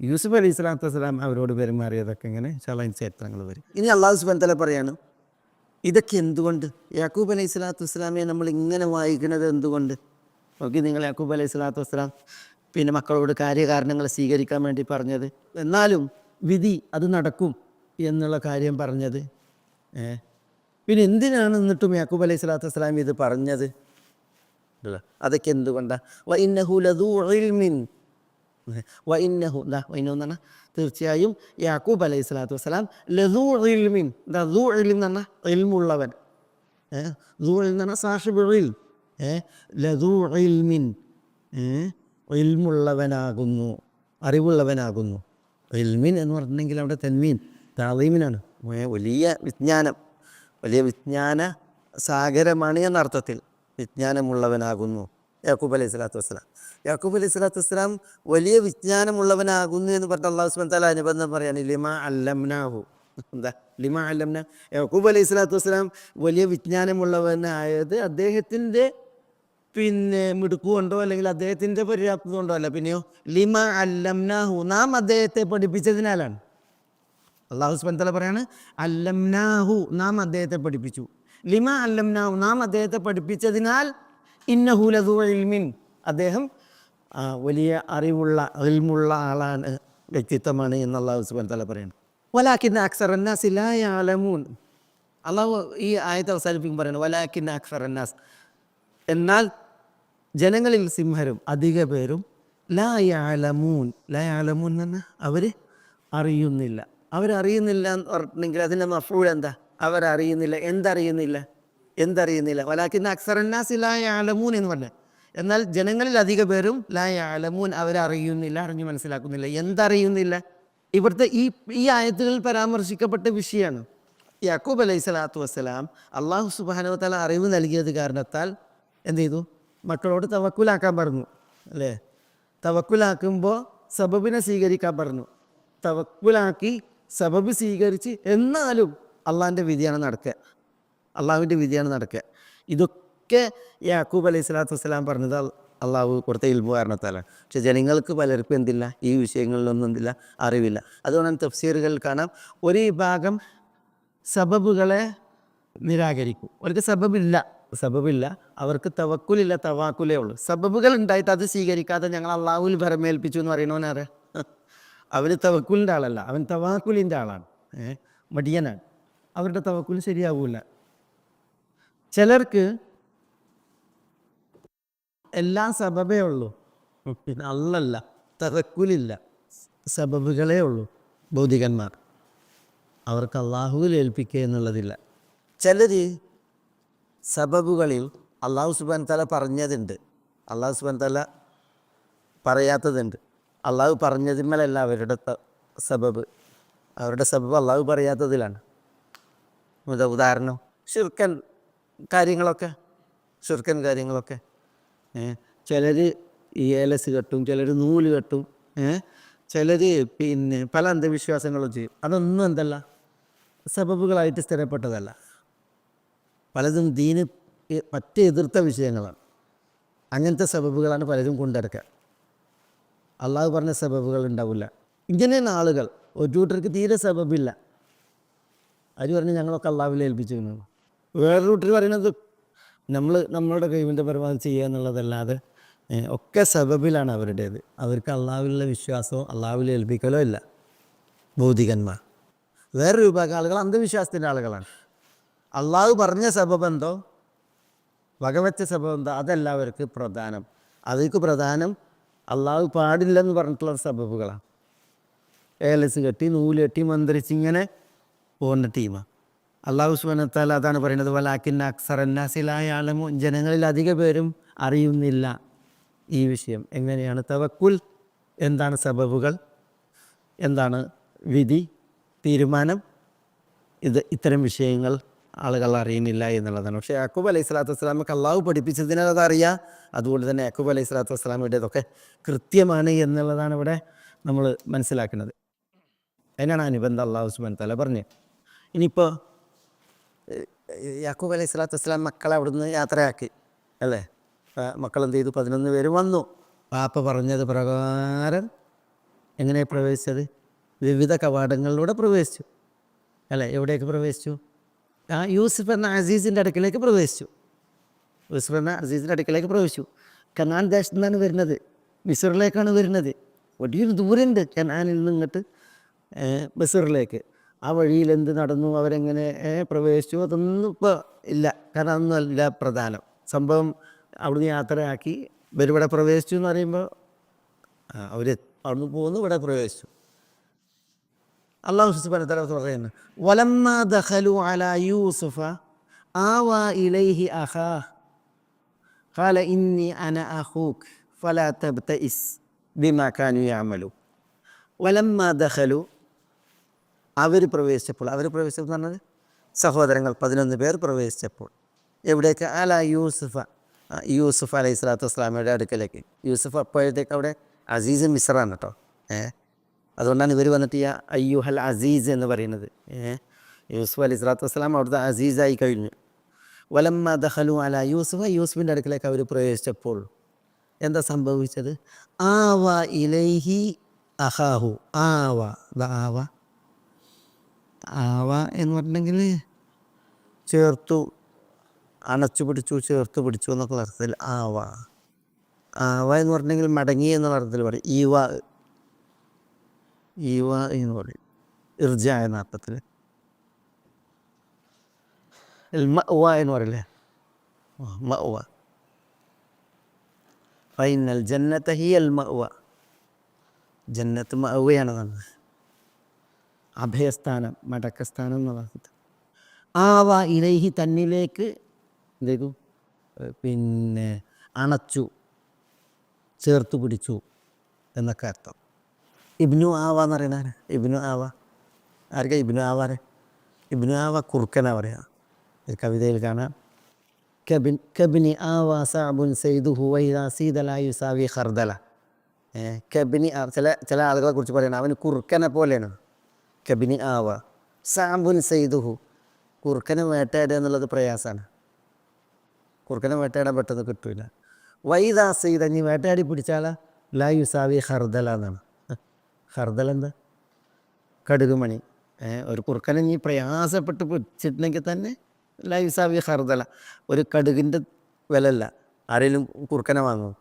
യൂസുഫ് അലൈഹി സ്വലാത്തു വസ്സലാം അവരോട് പെരുമാറിയതൊക്കെ ഇങ്ങനെ ഇൻഷാ അല്ലാഹ് ചരിത്രങ്ങൾ വരും. ഇനി അള്ളാഹു സുബ്ഹാനഹു വ തആല പറയാണ്, ഇതൊക്കെ എന്തുകൊണ്ട് യാക്കൂബ് അലൈഹി സ്വലാത്തു വസ്സലാമെ നമ്മൾ ഇങ്ങനെ വായിക്കുന്നത് എന്തുകൊണ്ട്? നോക്കി നിങ്ങൾ, യാക്കൂബ് അലൈഹി സ്വലാത്തു വസ്സലാം പിന്നെ മക്കളോട് കാര്യകാരണങ്ങൾ സ്വീകരിക്കാൻ വേണ്ടി പറഞ്ഞത്, എന്നാലും വിധി അത് നടക്കും എന്നുള്ള കാര്യം പറഞ്ഞത്. പിന്നെ എന്തിനാണ് എന്നിട്ടും യാക്കൂബ് അലൈഹി സ്വലാത്തു വസ്സലാം ഇത് പറഞ്ഞത്? അതൊക്കെ എന്തുകൊണ്ടാണ്? വഇന്നഹു ലദൂ ഇൽമിൻ, വഇന്നഹു എന്നാണ് തീർച്ചയായും യാക്കൂബ് അലൈഹി സ്വലാത്തു വസ്സലാം ലദൂ ഇൽമിൻ, ദൂ ഇൽം എന്ന് പറഞ്ഞാൽ ഇൽമുള്ളവൻ, ദൂ എന്ന് പറഞ്ഞാൽ സാഹിബുൽ ഇൽം, ലദൂ ഇൽമിൻ ഇൽമുള്ളവനാകുന്നു, അറിവുള്ളവനാകുന്നു. ഇൽമിൻ എന്ന് പറഞ്ഞിട്ടുണ്ടെങ്കിൽ അവിടെ തൻമീൻ താളീമിനാണ്, വലിയ വിജ്ഞാനം, വലിയ വിജ്ഞാന സാഗരമാണ് എന്നർത്ഥത്തിൽ വിജ്ഞാനമുള്ളവനാകുന്നു യാക്കൂബ് അലൈഹി സ്വലാത്തു വസ്സലാം. യാക്കൂബ് അലൈഹി സ്വലാത്തു വസ്സലാം വലിയ വിജ്ഞാനമുള്ളവനാകുന്നു എന്ന് പറഞ്ഞ അല്ലാഹു സുബ്ഹാനഹു വ തആല അനുബന്ധം പറയാണ്, ലിമാ അല്ലംനാഹു. എന്താ ലിമാ അല്ലംന? യാക്കൂബ് അലൈഹി സ്വലാത്തു വസ്സലാം വലിയ വിജ്ഞാനമുള്ളവനായത് അദ്ദേഹത്തിൻ്റെ പിന്നെ മിടുക്കുകൊണ്ടോ അല്ലെങ്കിൽ അദ്ദേഹത്തിൻ്റെ പര്യാപ്തത കൊണ്ടോ അല്ല, പിന്നെയോ ലിമാ അല്ലംനാഹു, നാം അദ്ദേഹത്തെ പഠിപ്പിച്ചതിനാലാണ്. അല്ലാഹു സുബ്ഹാനഹു വ തആല പറയാണ് അല്ലംനാഹു, നാം അദ്ദേഹത്തെ പഠിപ്പിച്ചു. ലിമാ അല്ലംനാഹു, നാം അദ്ദേഹത്തെ പഠിപ്പിച്ചതിനാൽ, ഇന്നഹു ലദൂ ഇൽമിൻ, അദ്ദേഹം വലിയ അറിവുള്ള ഇൽമുള്ള ആളാണ്, വ്യക്തിത്വമാണ് എന്ന് അല്ലാഹു സുബ്ഹാനഹു വ തആല പറയുന്നത്. വലാകിന്ന അക്സറന്നാസി ലാ യഅലമൂൻ, അല്ലാഹു ഈ ആയത്ത് അവസാനിപ്പിക്കും പറയുന്നത് വലാകിന്ന അക്സറന്നാസ്, എന്നാൽ ജനങ്ങളിൽ സിംഹരും അധിക പേരും ലാ യഅലമൂൻ, ലാ യഅലമൂൻ എന്ന് പറഞ്ഞാൽ അവർ അറിയുന്നില്ല. അവരറിയുന്നില്ല എന്ന് പറഞ്ഞിട്ടുണ്ടെങ്കിൽ അതിൻ്റെ മഫ്ഊൽ എന്താ? അവരറിയുന്നില്ല. എന്തറിയുന്നില്ല? വലാകിന്ന അക്സറന്നാസി ലാ യഅലമൂൻ എന്ന് പറഞ്ഞാൽ, എന്നാൽ ജനങ്ങളിൽ അധിക പേരും ലാ യഅലമൂൻ, അവരറിയുന്നില്ല, അറിഞ്ഞു മനസ്സിലാക്കുന്നില്ല. എന്തറിയുന്നില്ല? ഇവിടുത്തെ ഈ ആയത്തുകളിൽ പരാമർശിക്കപ്പെട്ട വിഷയമാണ്. യാക്കൂബ് അലൈഹി സ്വലാത്തു വസ്സലാം അല്ലാഹു സുബ്ഹാനഹു വ തആല അറിവ് നൽകിയത് കാരണത്താൽ എന്ത് ചെയ്തു? മക്കളോട് തവക്കുലാക്കാൻ പറഞ്ഞു, അല്ലേ? തവക്കുലാക്കുമ്പോൾ സബബിനെ സ്വീകരിക്കാൻ പറഞ്ഞു. തവക്കുലാക്കി സബബ് സ്വീകരിച്ച്, എന്നാലും അള്ളാഹിൻ്റെ വിധിയാണ് നടക്കുക, അള്ളാഹുവിൻ്റെ വിധിയാണ് നടക്കുക. ഇതൊക്കെ യാക്കൂബ് അലൈഹി സ്വലാത്തു വസ്സലാം പറഞ്ഞത് അള്ളാഹു കൊടുത്ത ഇൽമു കാരണത്താലാണ്. പക്ഷെ ജനങ്ങൾക്ക് പലർക്കും എന്തില്ല, ഈ വിഷയങ്ങളിലൊന്നും എന്തില്ല, അറിവില്ല. അതുകൊണ്ടാണ് തഫ്സീറുകളിൽ കാണാം, ഒരു വിഭാഗം സബബുകളെ നിരാകരിക്കും. അവർക്ക് സബബില്ല, അവർക്ക് തവക്കുലില്ല, തവാക്കുലേ ഉള്ളൂ. സബബുകൾ ഉണ്ടായിട്ട് അത് സ്വീകരിക്കാതെ ഞങ്ങൾ അള്ളാഹുവിൽ ഭരമേൽപ്പിച്ചു എന്ന് പറയുന്നവനാരെ? അവന് തവക്കുലിൻ്റെ ആളല്ല, അവൻ തവാക്കുലിൻ്റെ ആളാണ്, മടിയനാണ്. അവരുടെ തവക്കുൽ ശരിയാവില്ല. ചിലർക്ക് എല്ലാം സബബേ ഉള്ളൂ, പിന്നെ അല്ലല്ല, തവക്കുലില്ല, സബബുകളേ ഉള്ളൂ. ഭൗതികന്മാർ അവർക്ക് അള്ളാഹുവിൽ ഏൽപ്പിക്കുക എന്നുള്ളതില്ല. ചിലർ സബബുകളിൽ അള്ളാഹു സുബ്ഹാനഹു വ തആല പറഞ്ഞതുണ്ട്, അള്ളാഹു സുബ്ഹാനഹു വ തആല പറയാത്തതുണ്ട്. അള്ളാഹു പറഞ്ഞതിന്മേലല്ല അവരുടെ സബബ് അള്ളാഹു പറയാത്തതിലാണ്. ഉദാഹരണം ശിർക്കൻ കാര്യങ്ങളൊക്കെ ചിലർ ഏലസ് കെട്ടും, ചിലർ നൂല് കെട്ടും, ചിലർ പിന്നെ പല അന്ധവിശ്വാസങ്ങളും ചെയ്യും. അതൊന്നും എന്തല്ല, സബബുകളായിട്ട് സ്ഥിരപ്പെട്ടതല്ല. പലതും ദീന് മറ്റ് എതിർത്ത വിഷയങ്ങളാണ്. അങ്ങനത്തെ സബബുകളാണ് പലരും കൊണ്ടെടുക്കുക. അള്ളാഹു പറഞ്ഞ സബബുകൾ ഉണ്ടാവില്ല. ഇങ്ങനെയാണ് ആളുകൾ. ഒരു കൂട്ടർക്ക് തീരെ സബബില്ല, അവർ പറഞ്ഞ് ഞങ്ങളൊക്കെ അള്ളാഹുവിൽ ഏൽപ്പിച്ചു. വേറൊരു കൂട്ടർ പറയുന്നത് നമ്മളുടെ കഴിവിൻ്റെ പരമാവധി ചെയ്യുക എന്നുള്ളതല്ലാതെ ഒക്കെ സബബിലാണ് അവരുടേത്. അവർക്ക് അള്ളാഹുവിലുള്ള വിശ്വാസമോ അള്ളാഹുവിൽ ഏൽപ്പിക്കലോ ഇല്ല. ഭൗതികന്മാർ. വേറൊരു വിഭാഗം ആളുകൾ അന്ധവിശ്വാസത്തിൻ്റെ ആളുകളാണ്. അള്ളാഹു പറഞ്ഞ സബബെന്തോ വകവെച്ച സബബെന്തോ അതെല്ലാവർക്ക് പ്രധാനം. അതിക്ക് പ്രധാനം അള്ളാഹു പാടില്ലെന്ന് പറഞ്ഞിട്ടുള്ള സബബുകളാണ്. ഏലസ് കെട്ടി നൂല് കെട്ടി മന്ത്രിച്ച് ഇങ്ങനെ പോകുന്ന ടീമാണ്. അള്ളാഹു സുബ്ഹാനഹു വ തആല അതാണ് പറയുന്നത്, വലാകിന്ന അക്സറന്നാസി ലാ യഅലമൂൻ, ജനങ്ങളിൽ അധിക പേരും അറിയുന്നില്ല ഈ വിഷയം. എങ്ങനെയാണ് തവക്കുൽ, എന്താണ് സബബുകൾ, എന്താണ് വിധി തീരുമാനം, ഇത്തരം വിഷയങ്ങൾ ആളുകൾ അറിയുന്നില്ല എന്നുള്ളതാണ്. പക്ഷേ യാക്കൂബ് അലൈഹി സ്വലാത്തു വസ്സലാമക്ക് അള്ളാഹു പഠിപ്പിച്ചതിനാൽ അതറിയാം. അതുകൊണ്ട് തന്നെ യാക്കൂബ് അലൈഹി സ്വലാത്തു വസ്സലാമയുടേതൊക്കെ കൃത്യമാണ് എന്നുള്ളതാണ് ഇവിടെ നമ്മൾ മനസ്സിലാക്കുന്നത്. അതിനാണ് അനുബന്ധം അള്ളാഹു സുബ്ഹാനഹു വ തആല പറഞ്ഞത്. ഇനിയിപ്പോൾ യാക്കൂബ് അലൈഹി സ്വലാത്തു വസ്സലാം മക്കളെ അവിടുന്ന് യാത്രയാക്കി അല്ലേ. മക്കളെന്ത് ചെയ്തു? 11 പേര് വന്നു. പാപ്പ പറഞ്ഞത് പ്രകാരം എങ്ങനെ പ്രവേശിച്ചത്? വിവിധ കവാടങ്ങളിലൂടെ പ്രവേശിച്ചു അല്ലേ. എവിടേക്ക് പ്രവേശിച്ചു? യൂസുഫ് എന്ന അസീസിൻ്റെ അടുക്കിലേക്ക് പ്രവേശിച്ചു. യൂസുഫ് എന്ന അസീസിൻ്റെ അടുക്കിലേക്ക് പ്രവേശിച്ചു. കനാൻ ദേശത്തു നിന്നാണ് വരുന്നത്, മിസ്റിലേക്കാണ് വരുന്നത്. വലിയൊരു ദൂരമുണ്ട് കനാനിൽ നിന്ന് ഇങ്ങോട്ട് മിസ്റിലേക്ക്. ആ വഴിയിൽ എന്ത് നടന്നു, അവരെങ്ങനെ പ്രവേശിച്ചു, അതൊന്നും ഇപ്പോൾ ഇല്ല. കാരണം അതൊന്നും അല്ല പ്രധാനം സംഭവം. അവിടുന്ന് യാത്രയാക്കി ഇവരിവിടെ പ്രവേശിച്ചു എന്ന് പറയുമ്പോൾ അവർ അവിടുന്ന് പോകുന്നു, ഇവിടെ പ്രവേശിച്ചു. അള്ളാഹു സുബ്ഹാനഹു വ തആല പറയുന്നു, വലമ്മാ ദഖലു അലാ യൂസുഫ ആവാ ഇലൈഹി അഖാഹ് ഖാല ഇന്നി അന അഖൂക ഫലാ തബ്തഇസ് ബിമാ കാനൂ യഅമലു. വലമ്മാ ദഖലു, അവർ പ്രവേശിച്ചപ്പോൾ എന്ന് പറഞ്ഞത് സഹോദരങ്ങൾ 11 പേർ പ്രവേശിച്ചപ്പോൾ എവിടേക്ക്? അലാ യൂസുഫ് അലൈഹി സ്വലാത്തു വസ്സലാമയുടെ അടുക്കലേക്ക്. യൂസുഫ് അപ്പോഴത്തേക്ക് അവിടെ അസീസ് മിസ്റാണ് കേട്ടോ. അതുകൊണ്ടാണ് ഇവർ വന്നിട്ട് ഈ അയ്യുഹൽ അസീസ് എന്ന് പറയുന്നത്. യൂസുഫ് അലൈഹി സ്വലാത്തു വസ്സലാം അവിടുത്തെ അസീസായി കഴിഞ്ഞു. വലമ്മ ദഖലു അലാ യൂസുഫിൻ്റെ അടുക്കലേക്ക് അവർ പ്രവേശിച്ചപ്പോൾ എന്താ സംഭവിച്ചത്? ആവ ഇലൈഹി അഹാഹു. ആവ എന്ന് പറഞ്ഞിട്ടുണ്ടെങ്കിൽ ചേർത്തു, അണച്ചു പിടിച്ചു, ചേർത്ത് പിടിച്ചു എന്നൊക്കെ അർത്ഥത്തിൽ ആവ എന്ന് പറഞ്ഞിട്ടുണ്ടെങ്കിൽ മടങ്ങി എന്നുള്ള അർത്ഥത്തിൽ പറയും. ഈവ എന്ന് പറയും ഇർജ എന്ന അർത്ഥത്തിൽ. മഅ്വ എന്ന് പറയില്ലേ, മഅ്വ. ഫൈനൽ ജന്നത ഹിയൽ മഅ്വ. ജന്നത്ത് മഅ്വയാണെന്നാണ്, അഭയസ്ഥാനം, മടക്കസ്ഥാനം എന്നുള്ള അർത്ഥത്തിൽ. ആവ ഇലൈഹി, തന്നിലേക്ക് എന്തേക്കും പിന്നെ അണച്ചു, ചേർത്തു പിടിച്ചു എന്നൊക്കെ അർത്ഥം. ഇബ്നു ആവ എന്ന് പറയുന്നവരെ ഇബ്നു ആവ ആർക്കാ? ഇബ്നു ആവ കുറുക്കനാ പറയാ. ഒരു കവിതയിൽ കാണാം, കബിനി ആവ സാബുൻ സൈദുഹു വൈദാ സീദ ലാ യുസാവി ഖർദല. കബിനി, ചില ആളുകളെ കുറിച്ച് പറയണം, അവന് കുറുക്കനെ പോലെയാണ്. കബിനി ആവ സാബുൻ സൈദുഹു, കുറുക്കനെ വേട്ടയാടുക എന്നുള്ളത് പ്രയാസമാണ്. കുറുക്കനെ വേട്ടയാടാൻ പെട്ടെന്ന് കിട്ടില്ല. വൈദാ സീദ, നീ വേട്ടയാടി പിടിച്ചാലാ ലാ യുസാവി ഖർദല എന്നാണ്. ഖർദൽ എന്താ? കടുകുമണി. ഒരു കുറുക്കനെ നീ പ്രയാസപ്പെട്ട് പിടിച്ചിട്ടുണ്ടെങ്കിൽ തന്നെ ലാ യുസാവി ഖർദല, ഒരു കടുകിൻ്റെ വിലല്ല. ആരെങ്കിലും കുറുക്കനെ വാങ്ങും.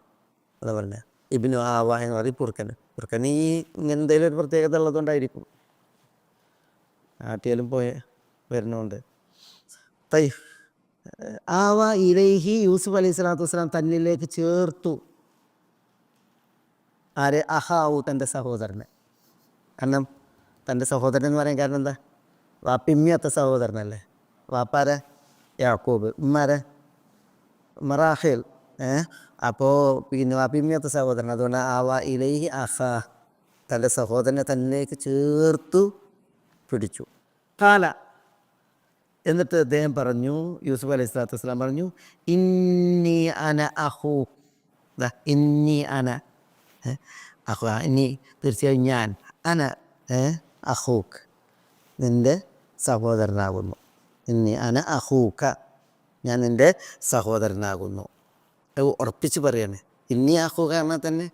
അതാ പറഞ്ഞ ഇബ്നു ആവ എന്ന് പറയും കുറുക്കന് ഈ ഇങ്ങനെ എന്തെങ്കിലും ഒരു പ്രത്യേകത ഉള്ളതുകൊണ്ടായിരിക്കും, ആട്ടിയാലും വരുന്നുണ്ട്. ആവ ഇലൈഹി, യൂസുഫ് അലൈഹി സ്വലാത്തു വസ്സലാം തന്നിലേക്ക് ചേർത്തു. ആരെ? അഹാവു, തൻ്റെ സഹോദരനെ. കാരണം തൻ്റെ സഹോദരൻ എന്ന് പറയാൻ കാരണം എന്താ? വാപ്പിമ്മിയത്ത സഹോദരനല്ലേ. വാപ്പാരെ യാക്കൂബ്, ഉമ്മാരെ മറാഹേൽ. അപ്പോൾ പിന്നെ വാപ്പിമ്മിയത്ത സഹോദരൻ. അതുകൊണ്ട് ആവ ഇലൈഹി അഹാ, തൻ്റെ സഹോദരനെ തന്നിലേക്ക് ചേർത്തു പിടിച്ചു. കാല, എന്നിട്ട് അദ്ദേഹം പറഞ്ഞു, യൂസുഫ് അലൈഹി സ്വലാത്തു വസ്സലാം പറഞ്ഞു, ഇന്നി അന അഖൂക്. ഇന്നി അന ഇനി തീർച്ചയായും ഞാൻ, അന അഖൂക്ക്, നിൻ്റെ സഹോദരനാകുന്നു. ഇന്നി അന അഖൂക്ക, ഞാൻ നിൻ്റെ സഹോദരനാകുന്നു. ഉറപ്പിച്ച് പറയാണ്. ഇന്നി അഖൂക്ക പറഞ്ഞാൽ തന്നെ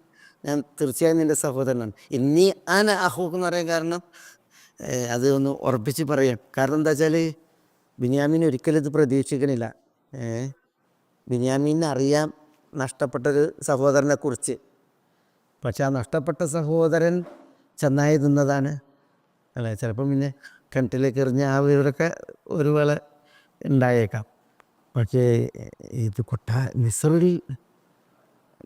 ഞാൻ തീർച്ചയായും നിൻ്റെ സഹോദരനാണ്. ഇന്നി അന അഖൂക്ക് എന്ന് പറയാൻ കാരണം അത് ഒന്ന് ഉറപ്പിച്ച് പറയാം. കാരണം എന്താ വെച്ചാൽ ബിന്യാമീൻ ഒരിക്കലും ഇത് പ്രതീക്ഷിക്കണില്ല. ബിന്യാമീനെ അറിയാം നഷ്ടപ്പെട്ടൊരു സഹോദരനെക്കുറിച്ച്. പക്ഷെ ആ നഷ്ടപ്പെട്ട സഹോദരൻ ചെന്നായി നിന്നതാണ് അല്ലേ? ചിലപ്പം പിന്നെ കിണറ്റിലേക്ക് എറിഞ്ഞ ആ വീടൊക്കെ ഒരു വേള ഉണ്ടായേക്കാം. പക്ഷേ ഇത് മിസ്രിൽ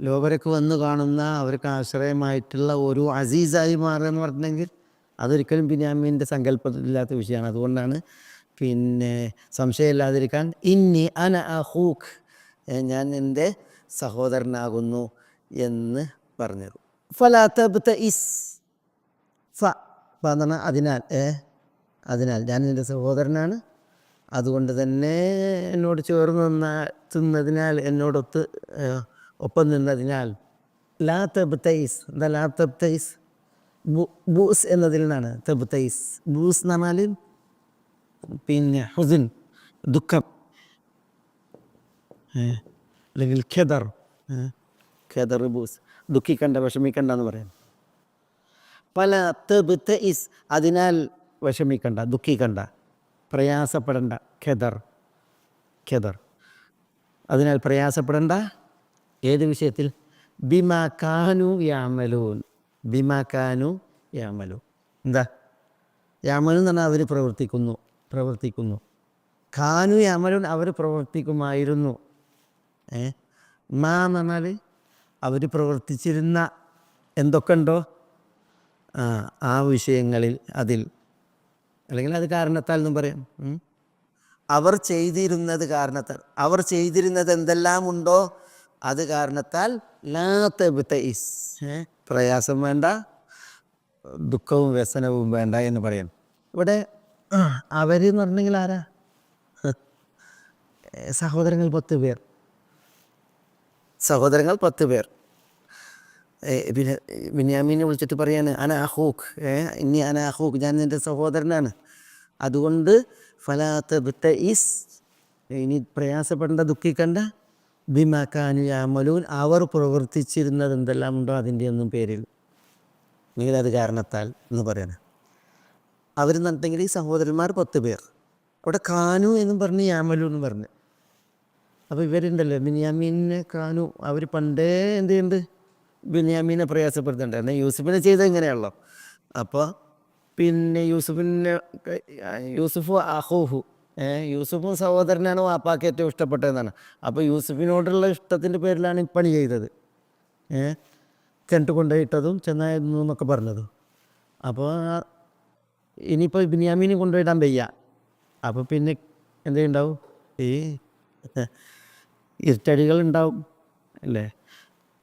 ലോകരൊക്കെ വന്ന് കാണുന്ന അവർക്ക് ആശ്രയമായിട്ടുള്ള ഒരു അസീസായി മാറുക എന്ന് പറഞ്ഞെങ്കിൽ അതൊരിക്കലും ബിന്യാമീൻ്റെ സങ്കല്പത്തിലില്ലാത്ത വിഷയമാണ്. അതുകൊണ്ടാണ് പിന്നെ സംശയമില്ലാതിരിക്കാൻ ഇന്നി അന അഹൂഖ്, ഞാൻ എൻ്റെ സഹോദരനാകുന്നു എന്ന് പറഞ്ഞത്. ഫലാ തബ്തഇസ്, പറഞ്ഞാൽ അതിനാൽ ഞാൻ എൻ്റെ സഹോദരനാണ്, അതുകൊണ്ട് തന്നെ എന്നോട് ചേർന്ന് തിന്നതിനാൽ എന്നോടൊത്ത് ഒപ്പം നിന്നതിനാൽ. ലാ തബ്തഇസ്, എന്താ ലാ തബ്തഇസ്? ബൂസ് എന്നതിൽ നിന്നാണ് തബ്തഇസ്. ബൂസ് എന്ന് പറഞ്ഞാൽ പിന്നെ ഹുസിൻ, ദുഃഖം, അല്ലെങ്കിൽ ഖെദർ. ഖെദർ ബൂസ്, ദുഃഖിക്കണ്ട, വിഷമിക്കണ്ട എന്ന് പറയാം. പല തബ്തഇസ്, അതിനാൽ വിഷമിക്കണ്ട, ദുഃഖിക്കണ്ട, പ്രയാസപ്പെടണ്ട. ഖെദർ, അതിനാൽ പ്രയാസപ്പെടണ്ട. ഏത് വിഷയത്തിൽ? ബിമാ കാനു യഅമലൂൻ. എന്താ യഅമലൂൻ എന്ന് പറഞ്ഞാൽ അവർ പ്രവർത്തിക്കുന്നു. കാനു യഅമലൂൻ, അവർ പ്രവർത്തിക്കുമായിരുന്നു. മാ എന്ന് പറഞ്ഞാൽ അവർ പ്രവർത്തിച്ചിരുന്ന എന്തൊക്കെ ഉണ്ടോ ആ വിഷയങ്ങളിൽ, അതിൽ, അല്ലെങ്കിൽ അത് കാരണത്താൽ എന്നും പറയാം. അവർ ചെയ്തിരുന്നത് എന്തെല്ലാം ഉണ്ടോ അത് കാരണത്താൽ. ലാ തബ്തഇസ്, പ്രയാസം വേണ്ട, ദുഃഖവും വ്യസനവും വേണ്ട എന്ന് പറയാം. ഇവിടെ അവരെന്ന് പറഞ്ഞെങ്കിൽ ആരാ? സഹോദരങ്ങൾ 10 പേർ. പിന്നെ ബിന്യാമീനെ വിളിച്ചിട്ട് പറയാണ് അന അഖൂഖ്, അന അഖൂഖ്, ഞാൻ നിൻ്റെ സഹോദരനാണ്. അതുകൊണ്ട് ഫലാ തബ്തഇസ്, ഇനി പ്രയാസപ്പെടേണ്ട, ദുഃഖിക്കണ്ട. ബിമാ കാനു യഅമലൂൻ, അവർ പ്രവർത്തിച്ചിരുന്നത് എന്തെല്ലാം ഉണ്ടോ അതിൻ്റെ ഒന്നും പേരിൽ, അല്ലെങ്കിൽ അത് കാരണത്താൽ എന്ന് പറയണം. അവരെന്നുണ്ടെങ്കിൽ ഈ സഹോദരന്മാർ 10 പേർ. അവിടെ കാനു എന്നും പറഞ്ഞ് യഅമലൂൻ എന്ന് പറഞ്ഞു. അപ്പോൾ ഇവരുണ്ടല്ലോ ബിന്യാമീനെ കാനു, അവർ പണ്ടേ എന്ത് ചെയ്യുന്നുണ്ട്? ബിന്യാമീനെ പ്രയാസപ്പെടുത്തുന്നുണ്ട്. എന്നാൽ യൂസുഫിനെ ചെയ്തത് ഇങ്ങനെയാണല്ലോ. അപ്പോൾ പിന്നെ യൂസുഫ് അഖൂഹു, യൂസുഫും സഹോദരനാണ് വാപ്പാക്ക് ഏറ്റവും ഇഷ്ടപ്പെട്ടതെന്നാണ്. അപ്പോൾ യൂസുഫിനോടുള്ള ഇഷ്ടത്തിൻ്റെ പേരിലാണ് ഈ പണി ചെയ്തത്. കിണറ്റ് കൊണ്ടുപോയിട്ടതും ചെന്നായിരുന്നു എന്നൊക്കെ പറഞ്ഞതും. അപ്പോൾ ഇനിയിപ്പോൾ ബിന്യാമീനെ കൊണ്ടുപോയിടാൻ വയ്യ. അപ്പോൾ പിന്നെ എന്തുണ്ടാവും? ഈ ഇരുട്ടടികൾ ഉണ്ടാവും അല്ലേ?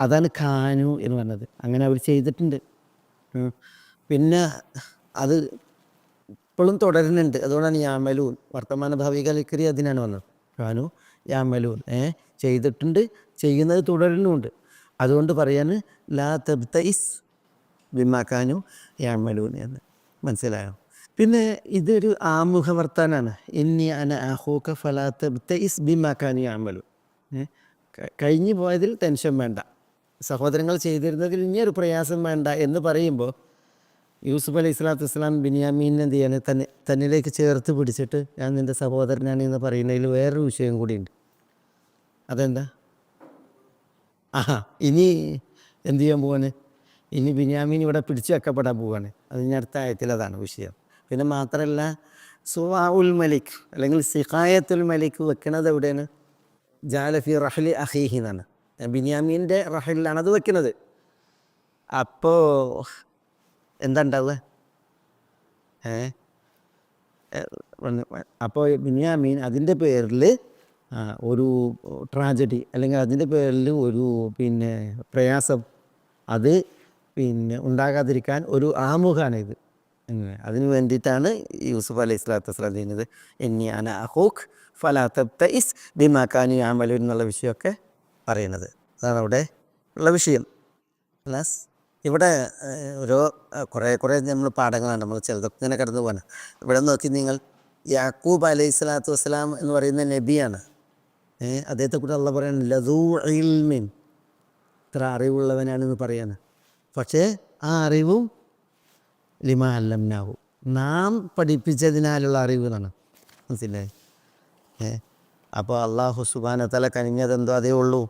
അതാണ് കാനു എന്ന് പറഞ്ഞത്. അങ്ങനെ അവർ ചെയ്തിട്ടുണ്ട്. പിന്നെ അത് ഇപ്പോഴും തുടരുന്നുണ്ട്. അതുകൊണ്ടാണ് യാമലൂൻ, വർത്തമാന ഭാവികൽക്കരി അതിനാണ് വന്നത്. കാനു യാമലൂൻ, ചെയ്തിട്ടുണ്ട്, ചെയ്യുന്നത് തുടരുന്നുമുണ്ട്. അതുകൊണ്ട് പറയാൻ ലാ തബ്തഇസ് ബിമാ കാനു യാമലൂൻ എന്ന്. മനസ്സിലായോ? പിന്നെ ഇതൊരു ആമുഖ വർത്താനാണ്. ഇന്നി അന അഖൂക ഫലാ തബ്തഇസ് ബിമാ കാനു യഅമലൂൻ. കഴിഞ്ഞു പോയതിൽ ടെൻഷൻ വേണ്ട, സഹോദരങ്ങൾ ചെയ്തിരുന്നതിൽ ഇനിയൊരു പ്രയാസം വേണ്ട എന്ന് പറയുമ്പോൾ യൂസുഫ് അലൈഹി സ്വലാത്തു വസ്സലാം ബിന്യാമീനെ എന്ത് ചെയ്യാൻ തന്നിലേക്ക് ചേർത്ത് പിടിച്ചിട്ട് ഞാൻ നിൻ്റെ സഹോദരനാണ് എന്ന് പറയുന്നതിൽ വേറൊരു വിഷയം കൂടിയുണ്ട്. അതെന്താ? ഇനി എന്ത് ചെയ്യാൻ പോവാണ്? ഇനി ബിന്യാമീൻ ഇവിടെ പിടിച്ചു വെക്കപ്പെടാൻ പോവാണ്. അതിന് അടുത്ത ആയത്തിൽ അതാണ് വിഷയം. പിന്നെ മാത്രമല്ല, സുവാഉൽ മലിക് അല്ലെങ്കിൽ സിഖായത്തുൽ മലിക് വെക്കുന്നത് എവിടെയാണ്? ജാലഫി റഹ്ലി അഖീഹി എന്നാണ്. ബിന്യാമീൻ്റെ റഹലിലാണ് അത് വെക്കുന്നത്. അപ്പോൾ എന്താ ഉണ്ടാവുക? അപ്പോൾ ബിന്യാമീൻ അതിൻ്റെ പേരിൽ ഒരു ട്രാജഡി, അല്ലെങ്കിൽ അതിൻ്റെ പേരിൽ ഒരു പിന്നെ പ്രയാസം, അത് പിന്നെ ഉണ്ടാകാതിരിക്കാൻ ഒരു ആമുഖാണിത്. അതിന് വേണ്ടിയിട്ടാണ് യൂസുഫ് അലൈഹി സ്വലാത്തു വസ്സലാം ചെയ്യുന്നത്. ഇന്നി അന അഖൂഖ് ഫലാ തബ്തഇസ് ബിമാ കാനു യഅമലൂൻ എന്നുള്ള വിഷയമൊക്കെ പറയുന്നത്. അതാണ് അവിടെ ഉള്ള വിഷയം. പ്ലസ് ഇവിടെ കുറേ നമ്മൾ പാഠങ്ങളാണ്, നമ്മൾ ചിലതൊക്കെ ഇങ്ങനെ കടന്നു പോകാൻ. ഇവിടെ നോക്കി നിങ്ങൾ, യാക്കൂബ് അലൈഹി സ്വലാത്തു വസ്സലാം എന്ന് പറയുന്ന നബിയാണ്. അദ്ദേഹത്തെ കൂടെ അള്ളാഹ് പറയാൻ ലദൂ ഇൽമിൻ, ഇത്ര അറിവുള്ളവനാണെന്ന് പറയാണ്. പക്ഷേ ആ അറിവും ലിമാ അല്ലംനാഹു, നാം പഠിപ്പിച്ചതിനാലുള്ള അറിവ് എന്നാണ്. മനസ്സിലായി? അപ്പോൾ അള്ളാഹു സുബ്ഹാനഹു വ തആല കനിഞ്ഞതെന്തോ അതേ ഉള്ളൂ.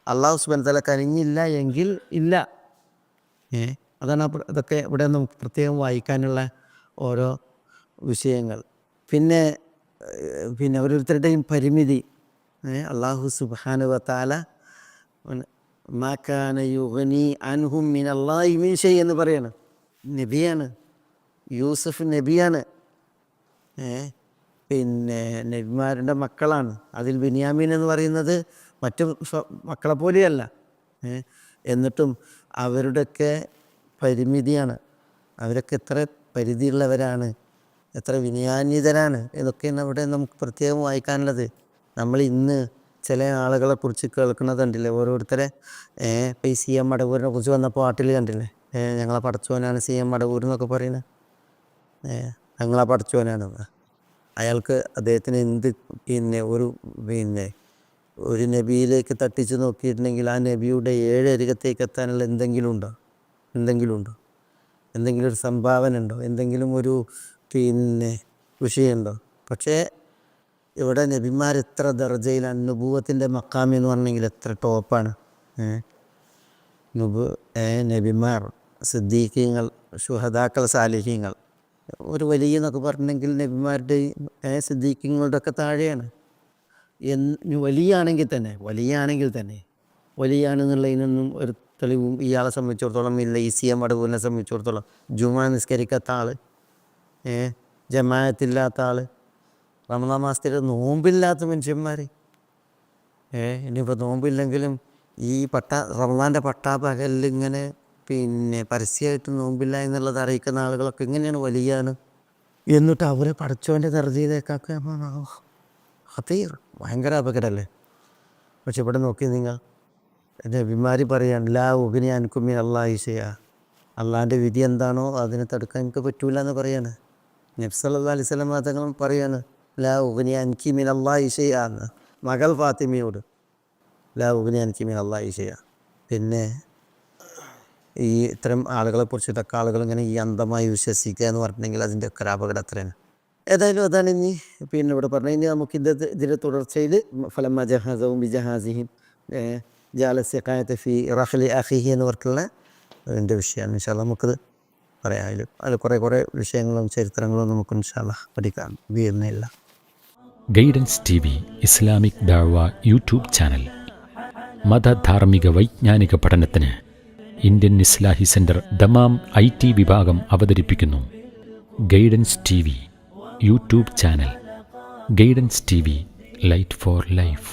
അള്ളാഹു സുബ്ഹാനഹു വ തആല കനിഞ്ഞില്ല എങ്കിൽ ഇല്ല. അതാണ് അതൊക്കെ ഇവിടെ നമുക്ക് പ്രത്യേകം വായിക്കാനുള്ള ഓരോ വിഷയങ്ങൾ. പിന്നെ ഓരോരുത്തരുടെയും പരിമിതി. അല്ലാഹു സുബ്ഹാനഹു വ തആല മാ കാന യുഗ്നി അൻഹും മിനല്ലാഹി മിൻ ഷൈ എന്ന് പറയാണ്. നബിയാണ്, യൂസുഫ് നബിയാണ്, പിന്നെ നബിമാരുടെ മക്കളാണ്. അതിൽ ബിന്യാമീൻ എന്ന് പറയുന്നത് മറ്റു മക്കളെ പോലെയല്ല. എന്നിട്ടും അവരുടെയൊക്കെ പരിമിതിയാണ്. അവരൊക്കെ എത്ര പരിധിയുള്ളവരാണ്, എത്ര വിനയാന്വിതരാണ് എന്നൊക്കെയാണ് അവിടെ നമുക്ക് പ്രത്യേകം വായിക്കാനുള്ളത്. നമ്മൾ ഇന്ന് ചില ആളുകളെ കുറിച്ച് കേൾക്കുന്നത് കണ്ടില്ലേ, ഓരോരുത്തരെ. ഇപ്പോൾ ഈ CM മടവൂരിനെ കുറിച്ച് വന്ന പാട്ടിൽ കണ്ടില്ലേ, ഞങ്ങളെ പടച്ചോനാണ് CM മടവൂർ എന്നൊക്കെ പറയുന്നത്. ഞങ്ങളെ പടച്ചോനാണ്. അയാൾക്ക് അദ്ദേഹത്തിന് എന്ത് ഒരു നബിയിലേക്ക് തട്ടിച്ച് നോക്കിയിട്ടുണ്ടെങ്കിൽ ആ നബിയുടെ 7 അരികത്തേക്ക് എത്താനുള്ള എന്തെങ്കിലും ഉണ്ടോ? എന്തെങ്കിലും ഒരു സംഭാവന ഉണ്ടോ? എന്തെങ്കിലും ഒരു വിഷയമുണ്ടോ? പക്ഷേ ഇവിടെ നബിമാർ എത്ര ദർജയിലാണ്. നുബൂവത്തിൻ്റെ മക്കാമി എന്ന് പറഞ്ഞെങ്കിൽ എത്ര ടോപ്പാണ്. നബിമാർ, സിദ്ദീഖീങ്ങൾ, ശുഹദാക്കൾ, സാലിഹീങ്ങൾ. ഒരു വലിയ എന്നൊക്കെ പറഞ്ഞെങ്കിൽ നബിമാരുടെയും സിദ്ദീഖീങ്ങളുടെ ഒക്കെ താഴെയാണ്. വലിയാണെങ്കിൽ തന്നെ വലിയാണെന്നുള്ളതിനൊന്നും ഒരു തെളിവും ഇയാളെ സംബന്ധിച്ചിടത്തോളം ഇല്ല. ഈ CM മടവൂരിനെ സംബന്ധിച്ചിടത്തോളം ജുമാ നിസ്കരിക്കാത്ത ആൾ, ജമാഅത്തില്ലാത്ത ആൾ, റമദാൻ മാസത്തിൽ നോമ്പില്ലാത്ത മനുഷ്യന്മാർ. ഇനിയിപ്പോൾ നോമ്പില്ലെങ്കിലും ഈ റമദാൻ്റെ പട്ടാപ്പകലിൽ ഇങ്ങനെ പരസ്യമായിട്ട് നോമ്പില്ല എന്നുള്ളത് അറിയിക്കുന്ന ആളുകളൊക്കെ ഇങ്ങനെയാണ് വലിയാണ്. എന്നിട്ട് അവരെ പടച്ചവൻ്റെ ദർജയിലേക്കൊക്കെ ഹതീർ, ഭയങ്കര അപകടമല്ലേ. പക്ഷെ ഇവിടെ നോക്കി നിങ്ങൾ, നബിമാർ പറയാണ് ലാ ഉഗ്നി അൻകും മിൻ അല്ലാഹി ഷൈഅ. അള്ളാഹിൻ്റെ വിധി എന്താണോ അതിനെ തടുക്കാൻ എനിക്ക് പറ്റൂല എന്ന് പറയാണ്. നബി സല്ലല്ലാഹു അലൈഹി വസല്ലം തങ്ങൾ പറയാണ് ലാ ഉഗ്നി അൻകി മിൻ അല്ലാഹി ഷൈഅ എന്ന് മകൾ ഫാത്തിമയോട്. ലാ ഉഗ്നി അൻകി മിൻ അല്ലാഹി ഷൈഅ. പിന്നെ ഈ ഇത്തരം ആളുകളെ കുറിച്ചിട്ടൊക്കെ ആളുകൾ ഇങ്ങനെ ഈ അന്ധമായി വിശ്വസിക്കുക എന്ന് പറഞ്ഞിട്ടുണ്ടെങ്കിൽ അതിൻ്റെ ഒക്കെ ഒരു അപകടം അത്രയാണ്. ഏതായാലും അതാണ് ഇനി ഇവിടെ പറഞ്ഞു. ഇനി നമുക്ക് ഇതിൻ്റെ തുടർച്ചയിൽ ഫലമ്മ ജഹാസവും ബിജഹാസിഹിം ജാല സിഖായത ഫി റഹ്ലി അഖിഹി എന്ന് പറഞ്ഞിട്ടുള്ള അതിൻ്റെ വിഷയമാണ്. ഇൻഷാ അല്ലാഹ് നമുക്കത് പറയാം. അതിൽ കുറേ വിഷയങ്ങളും ചരിത്രങ്ങളും നമുക്ക് ഇൻഷാ അല്ലാഹ് പഠിക്കാം. വീഴുന്നില്ല. ഗൈഡൻസ് TV ഇസ്ലാമിക് ദഅവ യൂട്യൂബ് ചാനൽ മതധാർമ്മിക വൈജ്ഞാനിക പഠനത്തിന് Indian Islahi centre Dammam IT വിഭാഗം അവതരിപ്പിക്കുന്നു. Guidance TV YouTube channel. Guidance TV light for life.